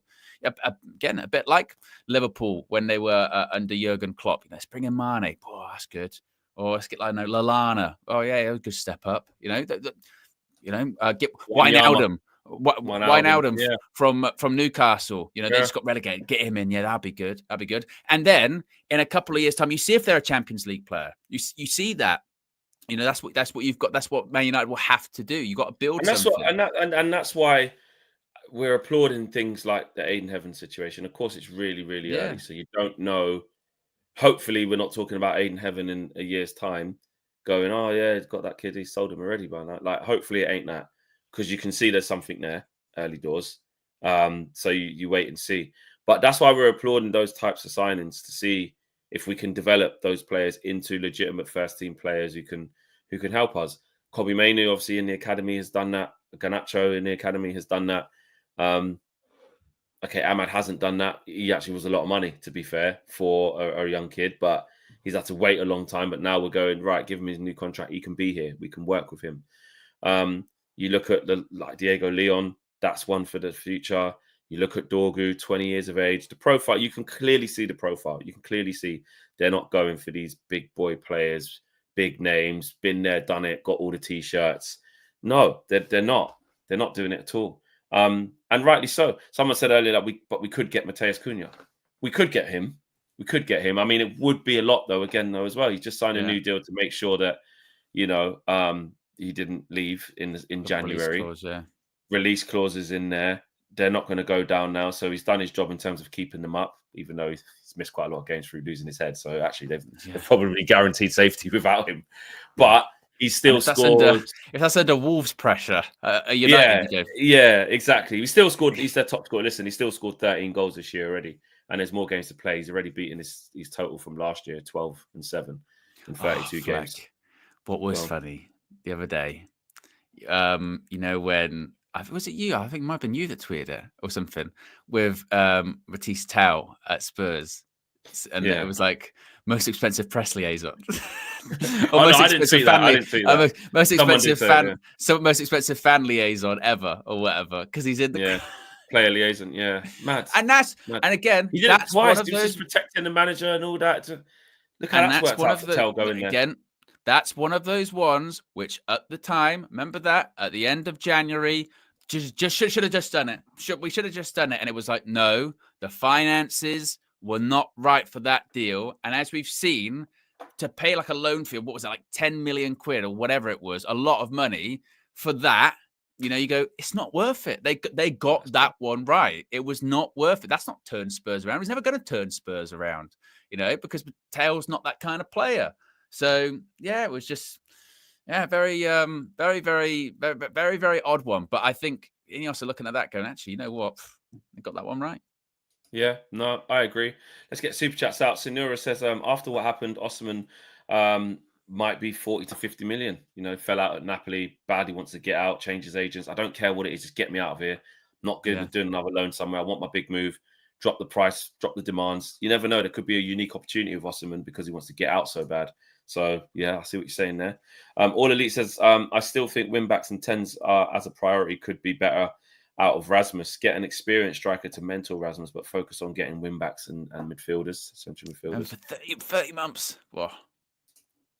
Again, a bit like Liverpool when they were under Jurgen Klopp. Let's bring in Mane. Oh, that's good. Or let's get Lallana. Oh yeah, a good step up. Get Wijnaldum. Wijnaldum from Newcastle. They just got relegated. Get him in. Yeah, that'd be good. That'd be good. And then in a couple of years' time, you see if they're a Champions League player. You see that. That's what you've got. That's what Man United will have to do. You got to build something. And that's why we're applauding things like the Aiden Heaven situation. Of course, it's really, really early, so you don't know. Hopefully, we're not talking about Aiden Heaven in a year's time, going, "Oh yeah, he's got that kid. He sold him already by now." Like, hopefully, it ain't that, because you can see there's something there early doors. So you wait and see. But that's why we're applauding those types of signings, to see if we can develop those players into legitimate first team players who can help us. Kobbie Mainoo, obviously, in the academy has done that. Garnacho in the academy has done that. Okay, Ahmad hasn't done that. He actually was a lot of money, to be fair, for a young kid, but he's had to wait a long time. But now we're going, right, give him his new contract. He can be here. We can work with him. You look at like Diego Leon, that's one for the future. You look at Dorgu, 20 years of age. The profile, you can clearly see the profile. You can clearly see they're not going for these big boy players, big names, been there, done it, got all the T-shirts. No, they're not. They're not doing it at all. And rightly so. Someone said earlier that we could get Matheus Cunha. We could get him. I mean, it would be a lot though. Again, though, as well, he just signed a new deal to make sure that he didn't leave in January. Release clauses in there. They're not going to go down now. So he's done his job in terms of keeping them up, even though he's missed quite a lot of games through losing his head. So actually, they've probably guaranteed safety without him. But he's still scored. If that's under Wolves' pressure, United. Yeah, exactly. He still scored. He's their top scorer. Listen, he still scored 13 goals this year already. And there's more games to play. He's already beaten his total from last year, 12 and 7 in 32 games. What was funny the other day, when... was it you? I think it might have been you that tweeted it or something with Matisse Tau at Spurs. And it was like most expensive press liaison. I didn't see that. Most expensive fan liaison ever or whatever. Because he's in the player liaison. Yeah. Mad. And that's mad. And again, he did that's it twice. one of He was just protecting the manager and all that. Look how that's worked out for Tell going there. Again, that's one of those ones which at the time, remember that at the end of January, just should have just done it. We should have just done it. And it was like, no, the finances were not right for that deal. And as we've seen, to pay like a loan fee, what was it, like 10 million quid or whatever it was, a lot of money for that, you go, it's not worth it. They got that one right. It was not worth it. That's not turned Spurs around. He's never going to turn Spurs around, because Taylor's not that kind of player. So, yeah, it was just... Yeah, very, very, very, very, very, very odd one. But I think Ineos are looking at that going, actually, you know what? They got that one right. Yeah, no, I agree. Let's get super chats out. Sinura says, after what happened, Osimhen might be 40 to 50 million. Fell out at Napoli. Badly wants to get out, change his agents. I don't care what it is. Just get me out of here. Not good at doing another loan somewhere. I want my big move. Drop the price, drop the demands. You never know. There could be a unique opportunity with Osimhen because he wants to get out so bad. So, yeah, I see what you're saying there. All Elite says, I still think win-backs and 10s as a priority could be better out of Rasmus. Get an experienced striker to mentor Rasmus, but focus on getting win-backs and midfielders, central midfielders. And for 30 months. Whoa.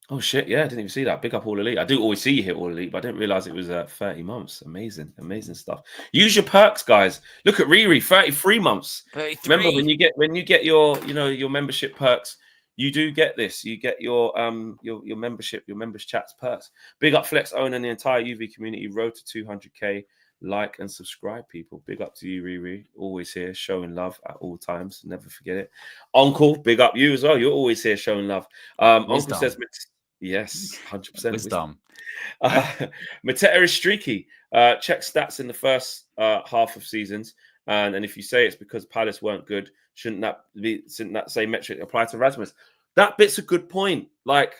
Oh, shit. Yeah, I didn't even see that. Big up All Elite. I do always see you hit All Elite, but I didn't realise it was 30 months. Amazing stuff. Use your perks, guys. Look at Riri, 33 months. 33. Remember, when you get your, your membership perks, you do get this. You get your membership, your members chats perks. Big up Flex Owen and the entire UV community. Road to 200k. Like and subscribe, people. Big up to you, Riri. Always here, showing love at all times. Never forget it. Uncle, big up you as well. You're always here showing love. Uncle says, yes, 100% wisdom. Mateta is streaky. Check stats in the first half of seasons, and if you say it's because Palace weren't good, shouldn't that same metric apply to Rasmus? That bit's a good point. Like,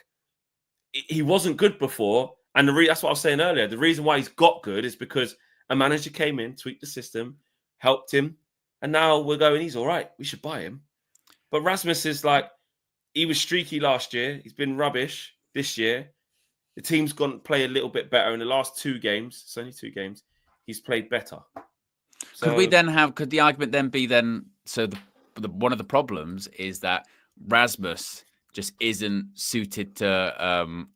he wasn't good before, and that's what I was saying earlier. The reason why he's got good is because a manager came in, tweaked the system, helped him, and now we're going, he's all right. We should buy him. But Rasmus is like, he was streaky last year. He's been rubbish this year. The team's gone to play a little bit better in the last 2 games. It's only 2 games. He's played better. So, could the argument then be so one of the problems is that Rasmus just isn't suited to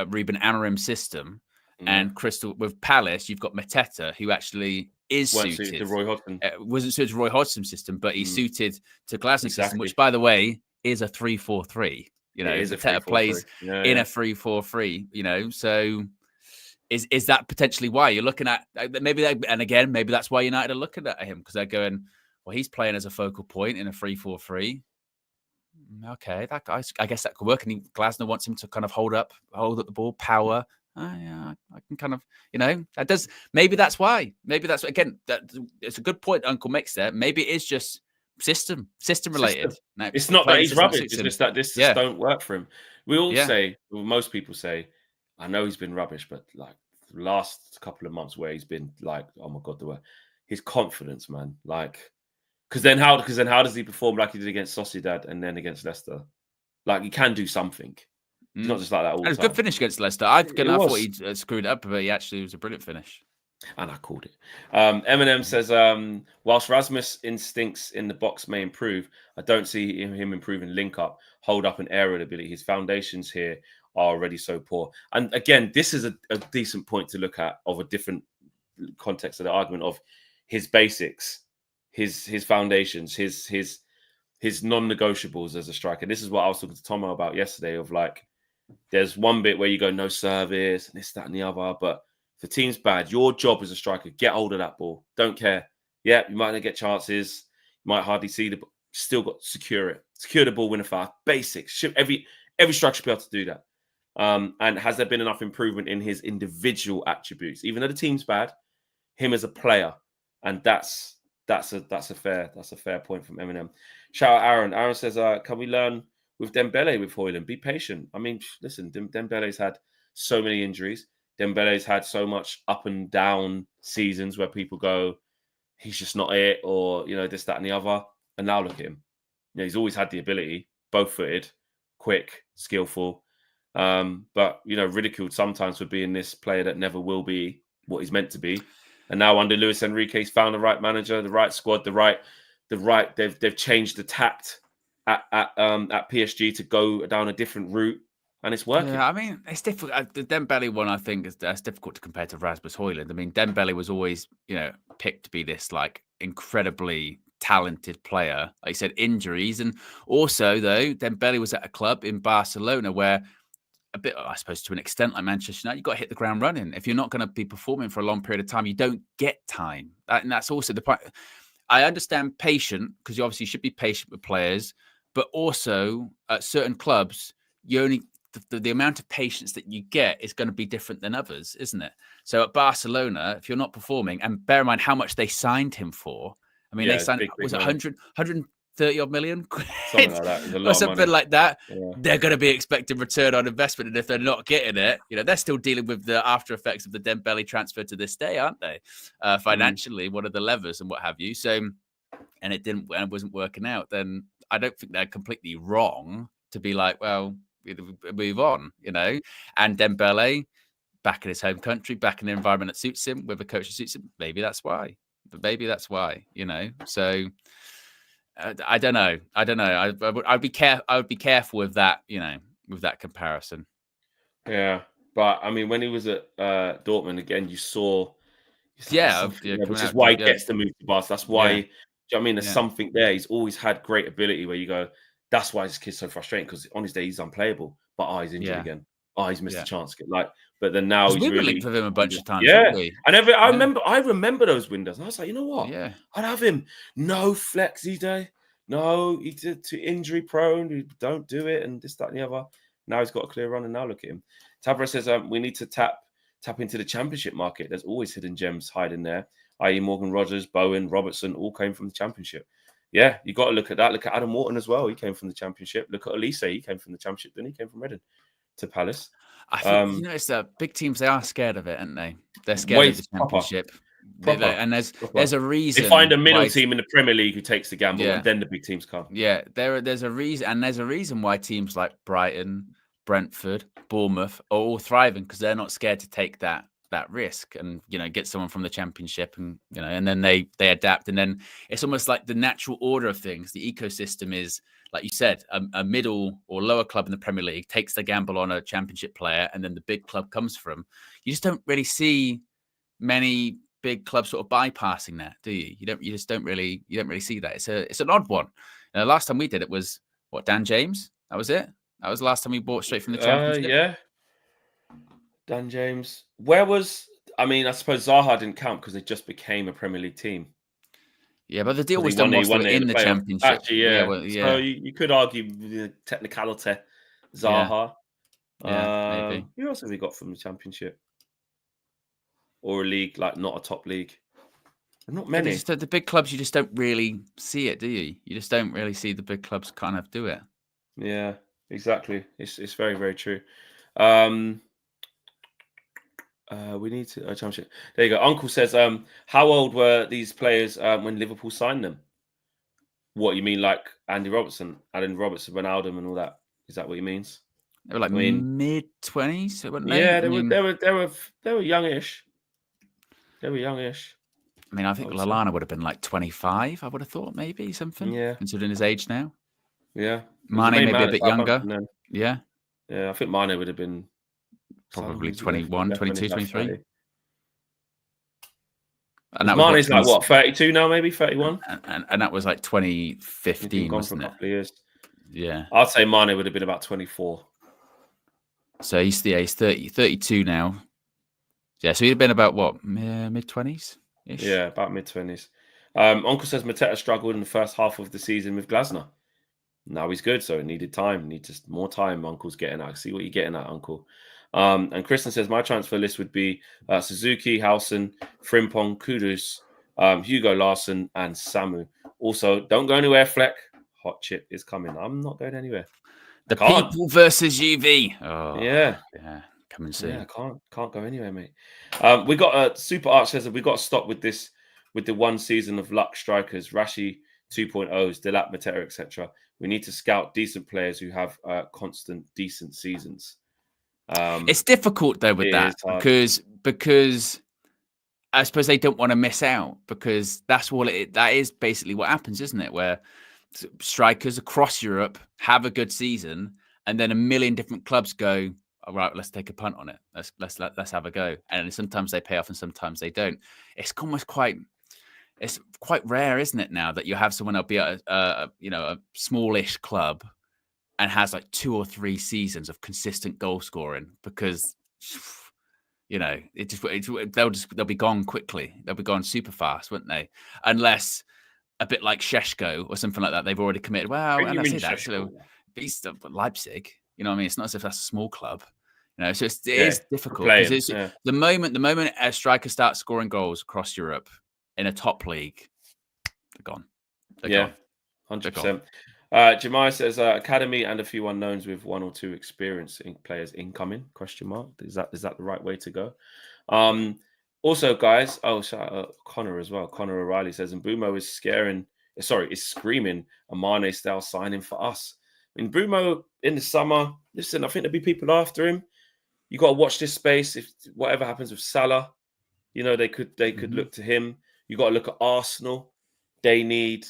Ruben Amorim's system. And Crystal with Palace, you've got Mateta, who actually is suited to Roy Hodgson. Wasn't suited to Roy Hodgson's system, but he's suited to Glasnow's system, which, by the way, is a 3-4-3. You know, Mateta plays in a 3-4-3. So is that potentially why you're looking at maybe that's why United are looking at him, because they're going, well, he's playing as a focal point in a 3-4-3. Okay, I guess that could work. And Glasnow wants him to kind of hold up the ball, power. Yeah, I can kind of, that does. Maybe that's why. Maybe that's again. It's a good point Uncle makes there. Maybe it is just system related. No, it's not that he's rubbish. It's just that this just don't work for him. We all say, most people say, I know he's been rubbish, but like the last couple of months where he's been like, oh my god, his confidence, man. Like, because then how does he perform like he did against Sociedad and then against Leicester? Like, he can do something. It's not just like that all the time. It was a good finish against Leicester. I thought he'd screwed up, but it was a brilliant finish. And I called it. Eminem says, whilst Rasmus' instincts in the box may improve, I don't see him improving link-up, hold-up and aerial ability. His foundations here are already so poor. And again, this is a decent point to look at of a different context of the argument of his basics, his foundations, his non-negotiables as a striker. This is what I was talking to Tomo about yesterday of like, there's one bit where you go no service and this, that, and the other. But if the team's bad, your job as a striker, get hold of that ball. Don't care. Yeah, you might not get chances. You might hardly see the ball. Still got to secure it. Secure the ball, win a foul. Basics. Every striker should be able to do that. And has there been enough improvement in his individual attributes? Even though the team's bad, him as a player. And that's a fair point from Eminem. Shout out Aaron. Aaron says, can we learn with Dembele with Hojlund? Be patient. I mean, listen, Dembele's had so many injuries. Dembele's had so much up and down seasons where people go, he's just not it, or, this, that, and the other. And now look at him. He's always had the ability, both-footed, quick, skillful, but, ridiculed sometimes for being this player that never will be what he's meant to be. And now under Luis Enrique, he's found the right manager, the right squad, they've changed the tact at PSG to go down a different route, and it's working. Yeah, I mean, it's difficult. The Dembele one, I think, that's difficult to compare to Rasmus Hojlund. I mean, Dembele was always, picked to be this like incredibly talented player. Like you said, injuries, and also though Dembele was at a club in Barcelona where, a bit, I suppose, to an extent, like Manchester United, you've got to hit the ground running. If you're not going to be performing for a long period of time, you don't get time. And that's also the point. I understand patient, because you obviously should be patient with players, but also at certain clubs, you only the amount of patience that you get is going to be different than others, isn't it? So at Barcelona, if you're not performing, and bear in mind how much they signed him for. I mean, they signed, was it 130 odd million? Something like that. Or something like that. Yeah. They're going to be expecting return on investment. And if they're not getting it, they're still dealing with the after effects of the Dembele transfer to this day, aren't they? Financially, one of the levers and what have you. So, and it wasn't working out, then I don't think they're completely wrong to be like, well, move on, And Dembele, back in his home country, back in the environment that suits him, with a coach that suits him, maybe that's why. So I don't know. I'd be careful with that, with that comparison. Yeah, but I mean, when he was at Dortmund again, you saw, which is why he gets to move to Barca. That's why. Do you know what I mean? There's something there. He's always had great ability where you go, That's why this kid's so frustrating, because on his day he's unplayable, but he's injured again. He's missed a chance. But then now he's we were really linked with him a bunch of times, yeah. weren't we? And I remember those windows, and I was like, you know what? Yeah. I'd have him. No flexi day. No, he's too injury prone. Don't do it, and this, that, and the other. Now he's got a clear run, and now look at him. Tabra says we need to tap into the championship market. There's always hidden gems hiding there, i.e. Morgan Rogers, Bowen, Robertson, all came from the championship. Yeah, you got to look at that. Look at Adam Wharton as well. He came from the championship. Look at Elise. He came from the championship. Then he came from Reading to Palace. I think you notice that big teams, they are scared of it, aren't they? They're scared of the championship. Proper. And there's a reason. They find a middle team in the Premier League who takes the gamble, Yeah. and then the big teams come. Yeah, there's a reason, and there's a reason why teams like Brighton, Brentford, Bournemouth are all thriving, because they're not scared to take that risk and, you know, get someone from the championship, and, you know, and then they adapt, and then it's almost like the natural order of things. The ecosystem is, like you said, a middle or lower club in the Premier League takes the gamble on a championship player, and then the big club comes from. You just don't really see many big clubs sort of bypassing that, do you? You don't really see that. It's an odd one. Last time we did it was Dan James. That was it. That was the last time we bought straight from the championship. Yeah. Dan James. I suppose Zaha didn't count because they just became a Premier League team. Yeah, but the deal was done whilst they were in the championship. Actually, yeah. So you could argue the technicality, Zaha. Yeah, maybe. Who else have we got from the championship? Or a league, like not a top league? Not many. The big clubs, you just don't really see it, do you? You just don't really see the big clubs kind of do it. Yeah, exactly. It's very, very true. We need to championship. There you go. Uncle says, how old were these players when Liverpool signed them? What you mean, like Alan Robertson, Ronaldo, and all that? Is that what he means? They were like mid-20s, weren't they? Yeah, they were youngish. They were youngish. I mean, I think Lallana would have been like 25. I would have thought, maybe something. Yeah, considering his age now. Yeah, Mane maybe a bit younger. Yeah. I think Mane would have been probably 21, 22, 23. And that Mane's like what, 32 now, maybe 31, and that was like 2015, wasn't it? For a couple of years. Yeah, I'd say Mane would have been about 24. So he's 32 now. Yeah, so he'd have been about what, mid-20s? Yeah, about mid-20s. Uncle says Mateta struggled in the first half of the season with Glasner. Now he's good, so it needed time. Needs more time. Uncle's getting at. I see what you're getting at, Uncle. And Kristen says my transfer list would be Suzuki, Howson, Frimpong, Kudus, Hugo Larsson, and Samu. Also, don't go anywhere, Fleck. Hot chip is coming. I'm not going anywhere. The people versus UV. Oh, yeah. Coming soon. Yeah, can't go anywhere, mate. We got a Super Arch says that we got to stop with this, with the one season of luck strikers, Rashi 2.0s, Delap, Mateta, etc. We need to scout decent players who have constant, decent seasons. It's difficult though with that because I suppose they don't want to miss out, because that is basically what happens, isn't it? Where strikers across Europe have a good season, and then a million different clubs go, all right, let's take a punt on it. Let's have a go. And sometimes they pay off, and sometimes they don't. It's almost quite rare, isn't it, now that you have someone that'll be at a smallish club and has like 2 or 3 seasons of consistent goal scoring, because they'll be gone quickly. They'll be gone super fast, wouldn't they? Unless a bit like Šeško or something like that, they've already committed. Well, and I say that actually, beast of Leipzig. You know what I mean? It's not as if that's a small club. So it is difficult. The moment a striker starts scoring goals across Europe in a top league, they're gone. They're gone. 100%. Jemai says academy and a few unknowns with 1 or 2 experienced players incoming? ? Is that the right way to go? Also, guys, shout out Connor as well. Connor O'Reilly says, and Bumo is screaming a Mane style signing for us. I mean, Bumo in the summer, listen, I think there'll be people after him. You got to watch this space. If whatever happens with Salah, they could look to him. You got to look at Arsenal. They need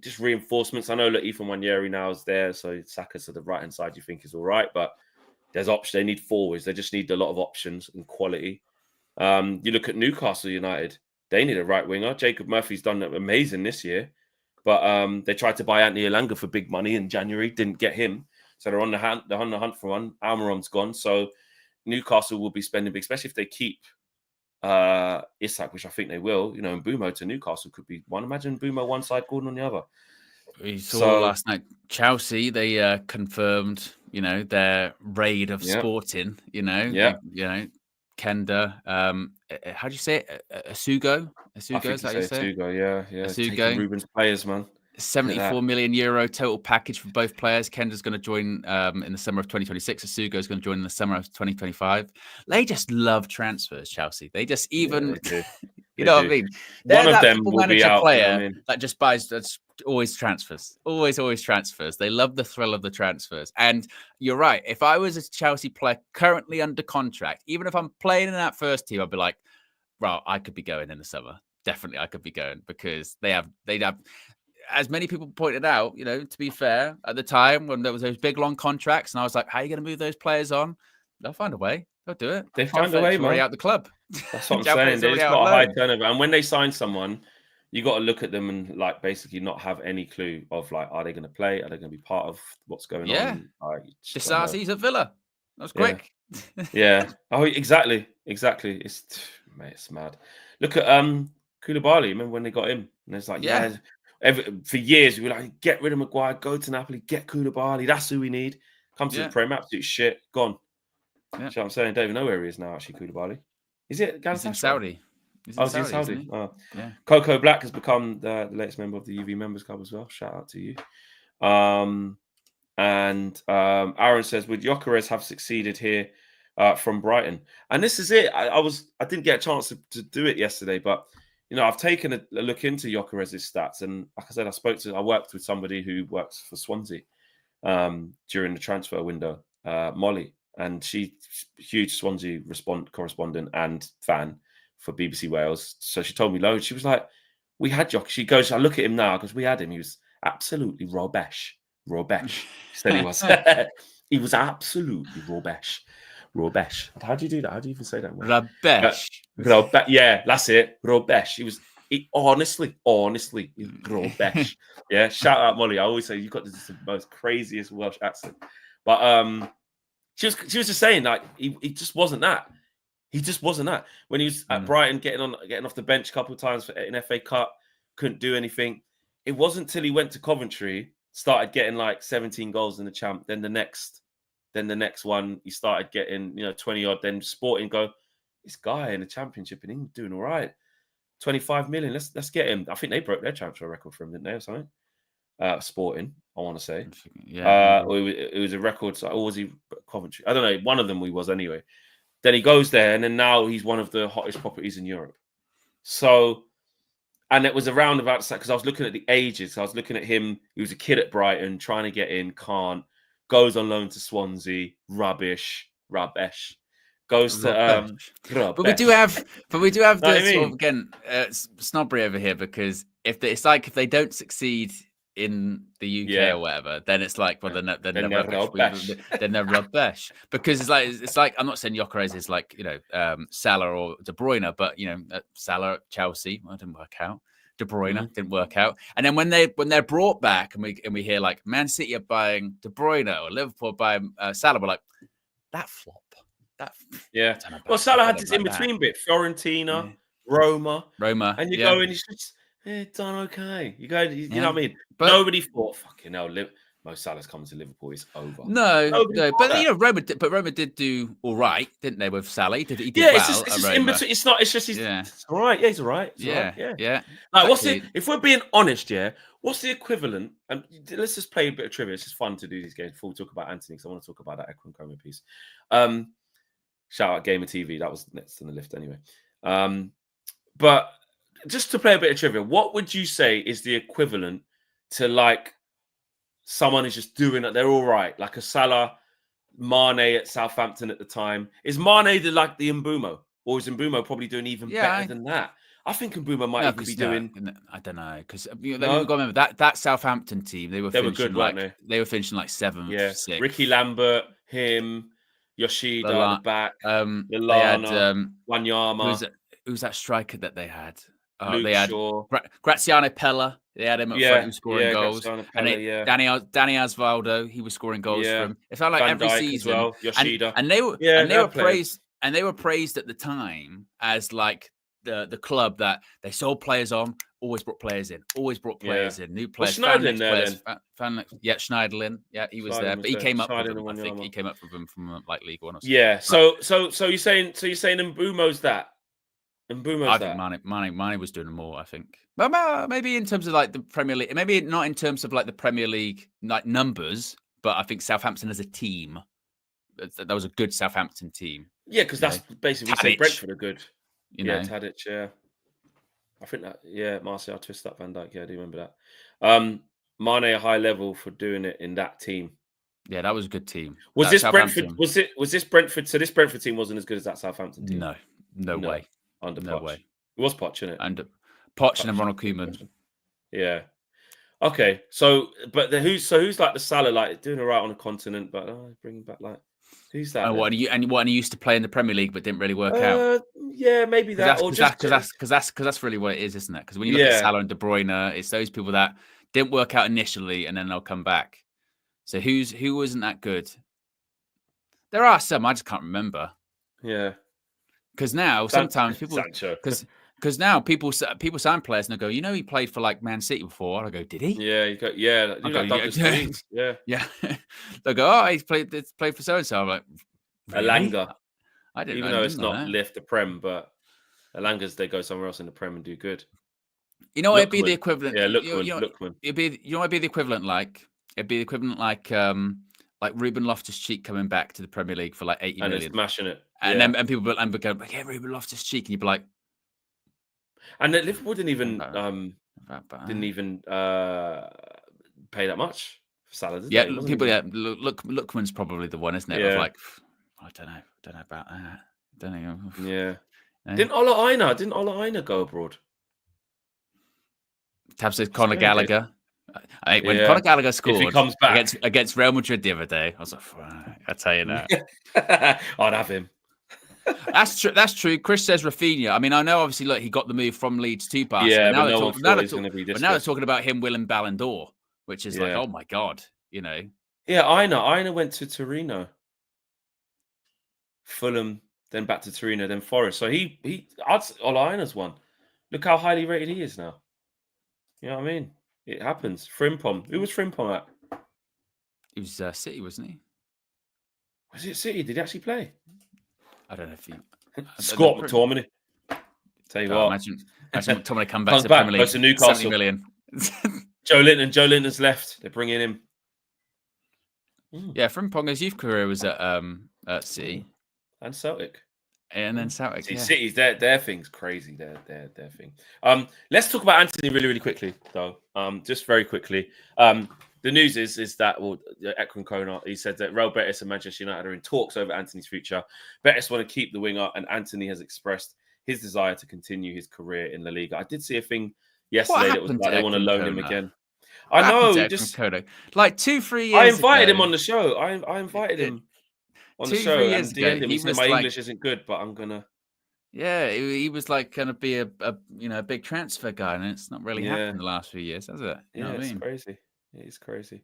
just reinforcements. I know that Ethan Nwaneri now is there, so Saka to the right-hand side you think is all right, but there's options. They need forwards. They just need a lot of options and quality. You look at Newcastle United. They need a right winger. Jacob Murphy's done amazing this year, But they tried to buy Anthony Elanga for big money in January, didn't get him. So they're on the hunt. They're on the hunt for one. Almiron's gone, so Newcastle will be spending big, especially if they keep Isak, which I think they will. You know, and Mbeumo to Newcastle could be one. Imagine Mbeumo one side, Gordon on the other. We saw last night Chelsea. They confirmed, their raid of Sporting. Kenda. How do you say it? Asugo. Asugo, is that you say? Asugo, yeah. Asugo. Ruben's players, man. 74 million euro total package for both players. Kenda's going to join in the summer of 2026. Asugo's going to join in the summer of 2025. They just love transfers, Chelsea. They just even, you know what I mean? They're one of them will be out. Player that just buys. That's always transfers. Always transfers. They love the thrill of the transfers. And you're right. If I was a Chelsea player currently under contract, even if I'm playing in that first team, I'd be like, well, I could be going in the summer. Definitely, I could be going because they'd have. As many people pointed out, to be fair, at the time when there was those big long contracts, and I was like, "How are you going to move those players on?" They'll find a way. They'll do it. They find a way, man. Out the club. That's what I'm saying. They've got a high turnover, and when they sign someone, you got to look at them and basically not have any clue of are they going to play? Are they going to be part of what's going on? Disasi's at Villa. That was quick. Yeah. Oh, exactly. It's mad. Look at Koulibaly. Remember when they got him? And it's for years, we were like, get rid of Maguire, go to Napoli, get Koulibaly. That's who we need. Come to the Prem, absolute shit, gone. Yeah. You know what I'm saying? Don't even know where he is now, actually, Koulibaly. Is it Galatasaray? He's in Saudi. He's in Saudi. Oh. Yeah. Coco Black has become the latest member of the UV Members Club as well. Shout out to you. And Aaron says, would Gyökeres have succeeded here from Brighton? And this is it. I didn't get a chance to do it yesterday, but I've taken a look into Gyökeres' stats, and like I said, I worked with somebody who works for Swansea during the transfer window, Molly, and she's a huge Swansea correspondent and fan for BBC Wales. So she told me loads. She was like, "We had Gyökeres." She goes, "I look at him now because we had him. He was absolutely rubbish." She said he was. He was absolutely rubbish. Rubbish. How do you do that? How do you even say that word? Rubbish. Yeah, that's it. Rubbish. Honestly, rubbish. Yeah, shout out Molly. I always say you've got the most craziest Welsh accent. But she was just saying he just wasn't that. He just wasn't that. When he was at Brighton getting off the bench a couple of times in FA Cup, couldn't do anything. It wasn't till he went to Coventry, started getting 17 goals in the champ, then the next one, he started getting, 20 odd. Then Sporting go, this guy in the Championship in England doing all right. 25 million. Let's get him. I think they broke their transfer record for him, didn't they, or something? Sporting, I want to say. Yeah. It was a record. So, or was he Coventry? I don't know. One of them he was anyway. Then he goes there, and then now he's one of the hottest properties in Europe. So, and it was around about because I was looking at the ages. So I was looking at him. He was a kid at Brighton, trying to get in, can't. Goes on loan to Swansea, rubbish. Goes to but we do have this sort of, again snobbery over here because if they don't succeed in the UK or whatever, then it's like, well, then they're rubbish. Then they're rubbish because it's like I'm not saying Gyökeres is Salah or De Bruyne, but Salah at Chelsea, well, it didn't work out. De Bruyne didn't work out, and then when they're brought back, and we hear Man City are buying De Bruyne or Liverpool buying Salah, we're like that flop. Well, Salah had this in between bit: Fiorentina, Roma, and you go and it's just done okay. You go, you know what I mean? But nobody thought, fucking hell, Mo Salah's coming to Liverpool. It's over. No, but Roma did do all right, didn't they? With Salah, he did well. It's just in between. It's not. It's just. It's all right. Yeah, he's all right. Yeah. Like, if we're being honest, what's the equivalent? And let's just play a bit of trivia. It's just fun to do these games before we talk about Anthony, because I want to talk about that Ekron Coma piece. Shout out Gamer TV. That was next on the list anyway. But just to play a bit of trivia, what would you say is the equivalent to someone is just doing it? They're all right, like a Salah, Mane at Southampton at the time. Is Mane the Mbeumo, or is Mbeumo probably doing even better than that? I think Mbeumo might even be doing. I don't know, because you've got to remember that Southampton team. They were good, weren't they? They were finishing 7th, 6th. Ricky Lambert, him. Yoshida at the back, Lallana, Wanyama. Who's that striker that they had? Luke they had Shaw. Graziano Pella They had him up front. He was scoring yeah, goals. Graziano And Pelle, yeah, Danny Osvaldo, he was scoring goals for yeah. him. It felt like Van every Dijk as season, well, Yoshida. and Yeah, they were players. praised at the time as like the club that they sold players on, always brought players in, new players, Was Schneiderlin there players, then? Schneiderlin, yeah, he was there, Schneiderlin but he there. came up with Schneiderlin them. I and think Wanyama. he came up with them from like League One or something. Yeah. Right. So you're saying Mbumo's that? Mbumo's I think Mane was doing more. I think, but maybe in terms of like the Premier League, maybe not in terms of like the Premier League like numbers, but I think Southampton as a team, that was a good Southampton team. Yeah, because that's basically we say Brentford are good. Tadic. Yeah, I think that. Yeah, Martial twist up Van Dijk. Yeah, I do remember that. Mane a high level for doing it in that team. Yeah, that was a good team. Was this Brentford? Was this Brentford? So this Brentford team wasn't as good as that Southampton team. No way. Under no Poch. way. It was Poch, innit? And Poch and Ronald Koeman. Yeah. Okay. So, but who's like the Salah, like doing all right on the continent, but bringing back like who's that? And he used to play in the Premier League, but didn't really work out. Yeah, maybe that. Because that's really what it is, isn't it? Because when you look at Salah and De Bruyne, it's those people that didn't work out initially, and then they'll come back. So who wasn't that good? There are some I just can't remember. Yeah. Because now sometimes people because now people sign players and they go, he played for like Man City before. I go, did he? Yeah. Yeah. They go, he played for so and so. I'm like, really? Elanga. I didn't. Even though it's not lift the Prem, but Elanga's they go somewhere else in the Prem and do good. You know what it'd be the equivalent? Yeah, Lookman. It'd be the equivalent like Ruben Loftus-Cheek coming back to the Premier League for like 80 million. And smashing it. And then people go, yeah, Ruben Loftus-Cheek, and you'd be like, and Liverpool didn't even pay that much for Salah, did they? Lookman's probably the one, isn't it? Yeah. Of like, I don't know about that. Don't know. Yeah. Didn't Ola Aina go abroad? Tab says Conor Gallagher. When Conor Gallagher scored, if he comes back against Real Madrid the other day, I was like, I tell you that. I'd have him. That's true. That's true. Chris says Rafinha. I mean, I know obviously, look, he got the move from Leeds to Barca. Yeah, now they're talking about him winning Ballon d'Or, which is like, oh my god, Yeah, Aina went to Torino, Fulham, then back to Torino, then Forest. So Ola Aina's one. Look how highly rated he is now. You know what I mean? It happens. Frimpong. Who was Frimpong at? He was City, wasn't he? Was it City? Did he actually play? I don't know if he... Scott McTominay. Tell you what. Imagine McTominay come back to the Premier League. Goes to Newcastle. 70 million. Joe Linton's left. They're bringing him. Yeah, Frimponger's youth career was at City. And Celtic. And then Celtic. City's their thing's crazy. Their thing. Let's talk about Antony really, really quickly, though. Just very quickly. The news is that Ekran Konar, he said that Real Betis and Manchester United are in talks over Antony's future. Betis want to keep the winger, and Antony has expressed his desire to continue his career in La Liga. I did see a thing yesterday that was like they want to loan him again. I know, like 2-3 years. I invited him on the show. I invited him on the show and DM'd him. He said my English isn't good, but I'm gonna. Yeah, he was like going to be a big transfer guy, and it's not really happened in the last few years, has it? You know what I mean? Crazy. It's crazy.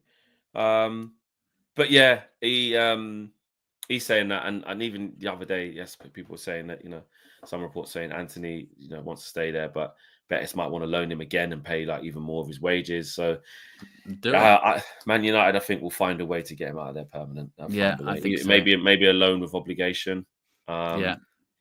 But yeah, he's saying that, and even the other day, people were saying that, some reports saying Antony, wants to stay there, but Betis might want to loan him again and pay like even more of his wages. So Man United, I think, will find a way to get him out of there permanent. I think so. Maybe a loan with obligation.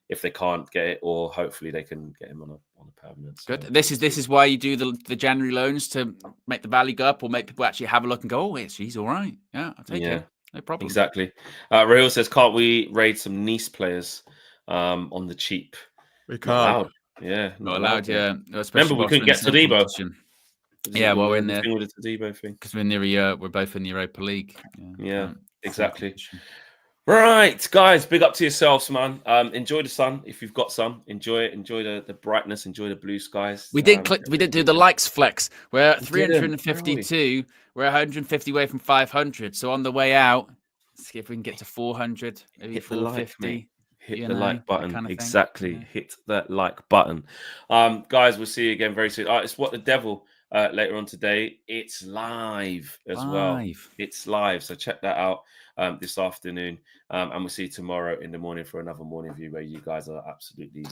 If they can't get it, or hopefully they can get him on a permanent. So. Good. This is why you do the January loans, to make the value go up, or make people actually have a look and go, oh, he's all right. Yeah, I'll take it. No problem. Exactly. Rahul says, can't we raid some Nice players on the cheap? We can't. Not allowed. Yeah. Remember, we couldn't get Todibo. Yeah, well, we're in there with the Todibo thing because we're both in the Europa League. Yeah, exactly. Right, guys, big up to yourselves, man. Enjoy the sun if you've got some. Enjoy it. Enjoy the brightness. Enjoy the blue skies. We did do the likes flex. We're at 352. We're 150 away from 500. So on the way out, let's see if we can get to 400. Maybe 450. Hit the like button. Kind of exactly. Hit that like button. Guys, we'll see you again very soon. It's What the Devil. later on today. It's live as well. It's live. So check that out this afternoon. And we'll see you tomorrow in the morning for another morning view where you guys are absolutely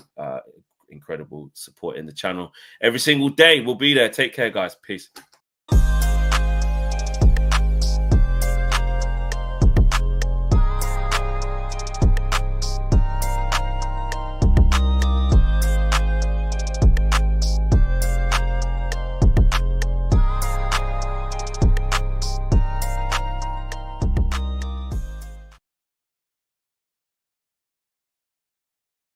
incredible supporting the channel every single day. We'll be there. Take care, guys. Peace.